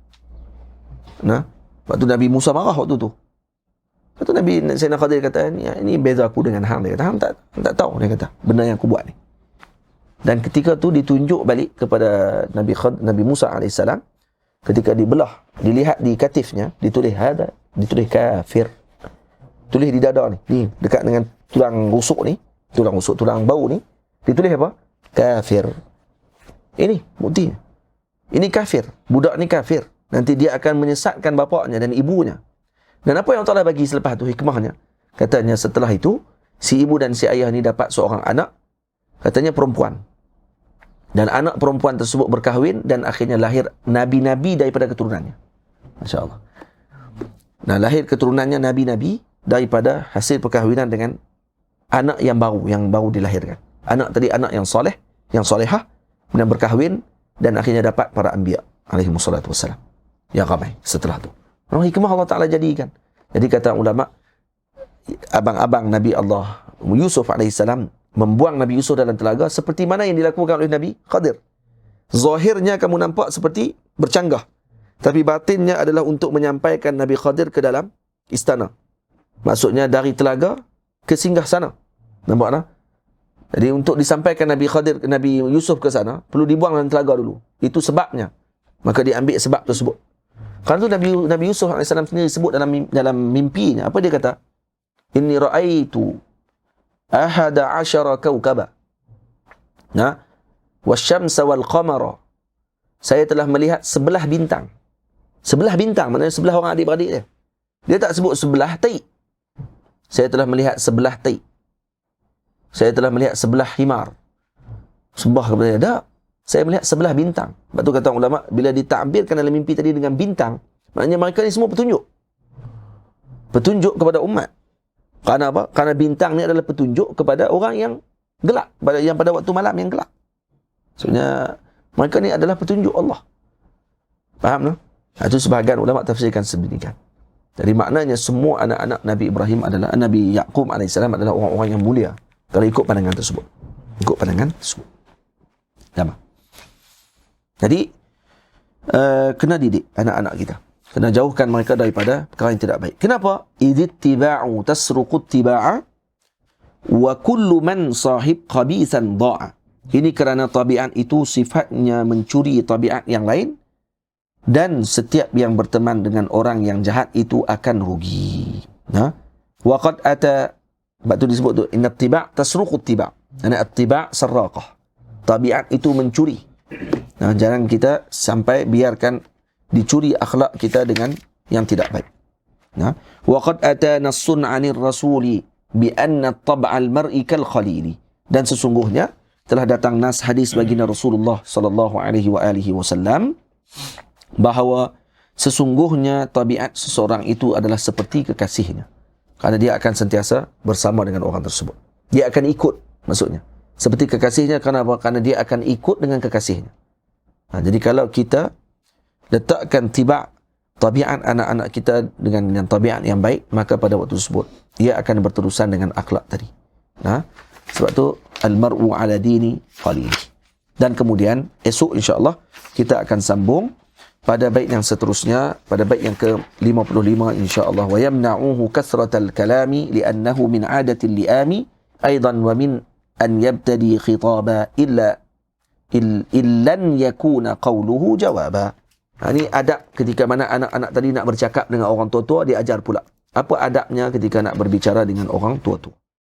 Nah, waktu Nabi Musa marah waktu tu. Waktu Nabi Sayyidina Qadir kata, ini beza aku dengan hang. Dia kata, hang tak tahu, dia kata, benda yang aku buat ni. Dan ketika tu ditunjuk balik kepada Nabi Musa AS, ketika dibelah, dilihat di katifnya, ditulis kafir. Tulis di dada ni, dekat dengan tulang rusuk, tulang bau ni, ditulis apa? Kafir. Ini buktinya. Ini kafir. Budak ni kafir. Nanti dia akan menyesatkan bapaknya dan ibunya. Dan apa yang Allah Ta'ala bagi selepas tu hikmahnya? Katanya setelah itu, si ibu dan si ayah ni dapat seorang anak, katanya perempuan. Dan anak perempuan tersebut berkahwin dan akhirnya lahir nabi-nabi daripada keturunannya. Masya Allah. Nah, lahir keturunannya nabi-nabi daripada hasil perkahwinan dengan anak yang baru dilahirkan. Anak tadi anak yang soleh, yang solehah, dan berkahwin dan akhirnya dapat para anbiya alaihimussalatu wassalam yang ramai setelah tu. Hikmah Allah Ta'ala jadikan. Jadi kata ulama, abang-abang Nabi Allah Yusuf alaihissalam membuang Nabi Yusuf dalam telaga seperti mana yang dilakukan oleh Nabi Qadir. Zahirnya kamu nampak seperti bercanggah, tapi batinnya adalah untuk menyampaikan Nabi Qadir ke dalam istana. Maksudnya dari telaga ke singgah sana. Nampak tak? Jadi untuk disampaikan Nabi Yusuf ke sana, perlu dibuang dalam telaga dulu. Itu sebabnya. Maka diambil sebab tersebut. Kerana tu Nabi Yusuf AS sendiri sebut dalam mimpinya. Apa dia kata? Inni ra'aitu ahada asyara kawkaba. Wasyamsa wal qamara. Saya telah melihat 11 bintang. 11 bintang, maknanya 11 orang adik-beradik dia. Dia tak sebut 11 taik. Saya telah melihat 11 taik. Saya telah melihat 11 himar. Sembah kepada dia. Tak. Saya melihat 11 bintang. Sebab tu kata ulama, bila ditakbirkan dalam mimpi tadi dengan bintang, maknanya mereka ni semua petunjuk. Petunjuk kepada umat. Kerana apa? Kerana bintang ni adalah petunjuk kepada orang yang gelap. Yang pada waktu malam yang gelap. Maksudnya, mereka ni adalah petunjuk Allah. Faham tak? Itu sebahagian ulama tafsirkan sedemikian. Jadi maknanya semua anak-anak Nabi Ibrahim adalah, Nabi Yaqub AS adalah orang-orang yang mulia. Kalau ikut pandangan tersebut. Ikut pandangan tersebut. Sama. Jadi, kena didik anak-anak kita. Kena jauhkan mereka daripada perkara yang tidak baik. Kenapa? Idzittiba'u tasruqut tiba'a wa kullu man sahib khabithan da'a. Ini kerana tabiat itu sifatnya mencuri tabiat yang lain, dan setiap yang berteman dengan orang yang jahat itu akan rugi. Wa qad ata, sebab tu disebut tu inna tiba' tasruqut tiba'. Ana at-tiba' sarraqah. Tabiat itu mencuri. Jangan kita sampai biarkan dicuri akhlak kita dengan yang tidak baik. Wa qad ata nassun 'anil rasuli bi anna tab'al mar'i kal khalili. Dan sesungguhnya telah datang nas hadis baginda Rasulullah sallallahu alaihi wasallam bahawa sesungguhnya tabiat seseorang itu adalah seperti kekasihnya. Kerana dia akan sentiasa bersama dengan orang tersebut. Dia akan ikut, maksudnya. Seperti kekasihnya, kerana apa? Kerana dia akan ikut dengan kekasihnya. Jadi kalau kita letakkan tabiat anak-anak kita dengan tabiat yang baik, maka pada waktu tersebut ia akan berterusan dengan akhlak tadi. Sebab tu al-mar'u ala dini qalili. Dan kemudian esok insya-Allah kita akan sambung pada bait yang seterusnya, pada bait yang ke-55 insya-Allah. Wa yamna'uhu kathratal kalami li'annahu min 'adati al-li'ami aidan wa min an yabtadi khitaba illan yakuna qawluhu jawaba. Ini adab ketika mana anak-anak tadi nak bercakap dengan orang tua-tua, dia ajar pula. Apa adabnya ketika nak berbicara dengan orang tua-tua.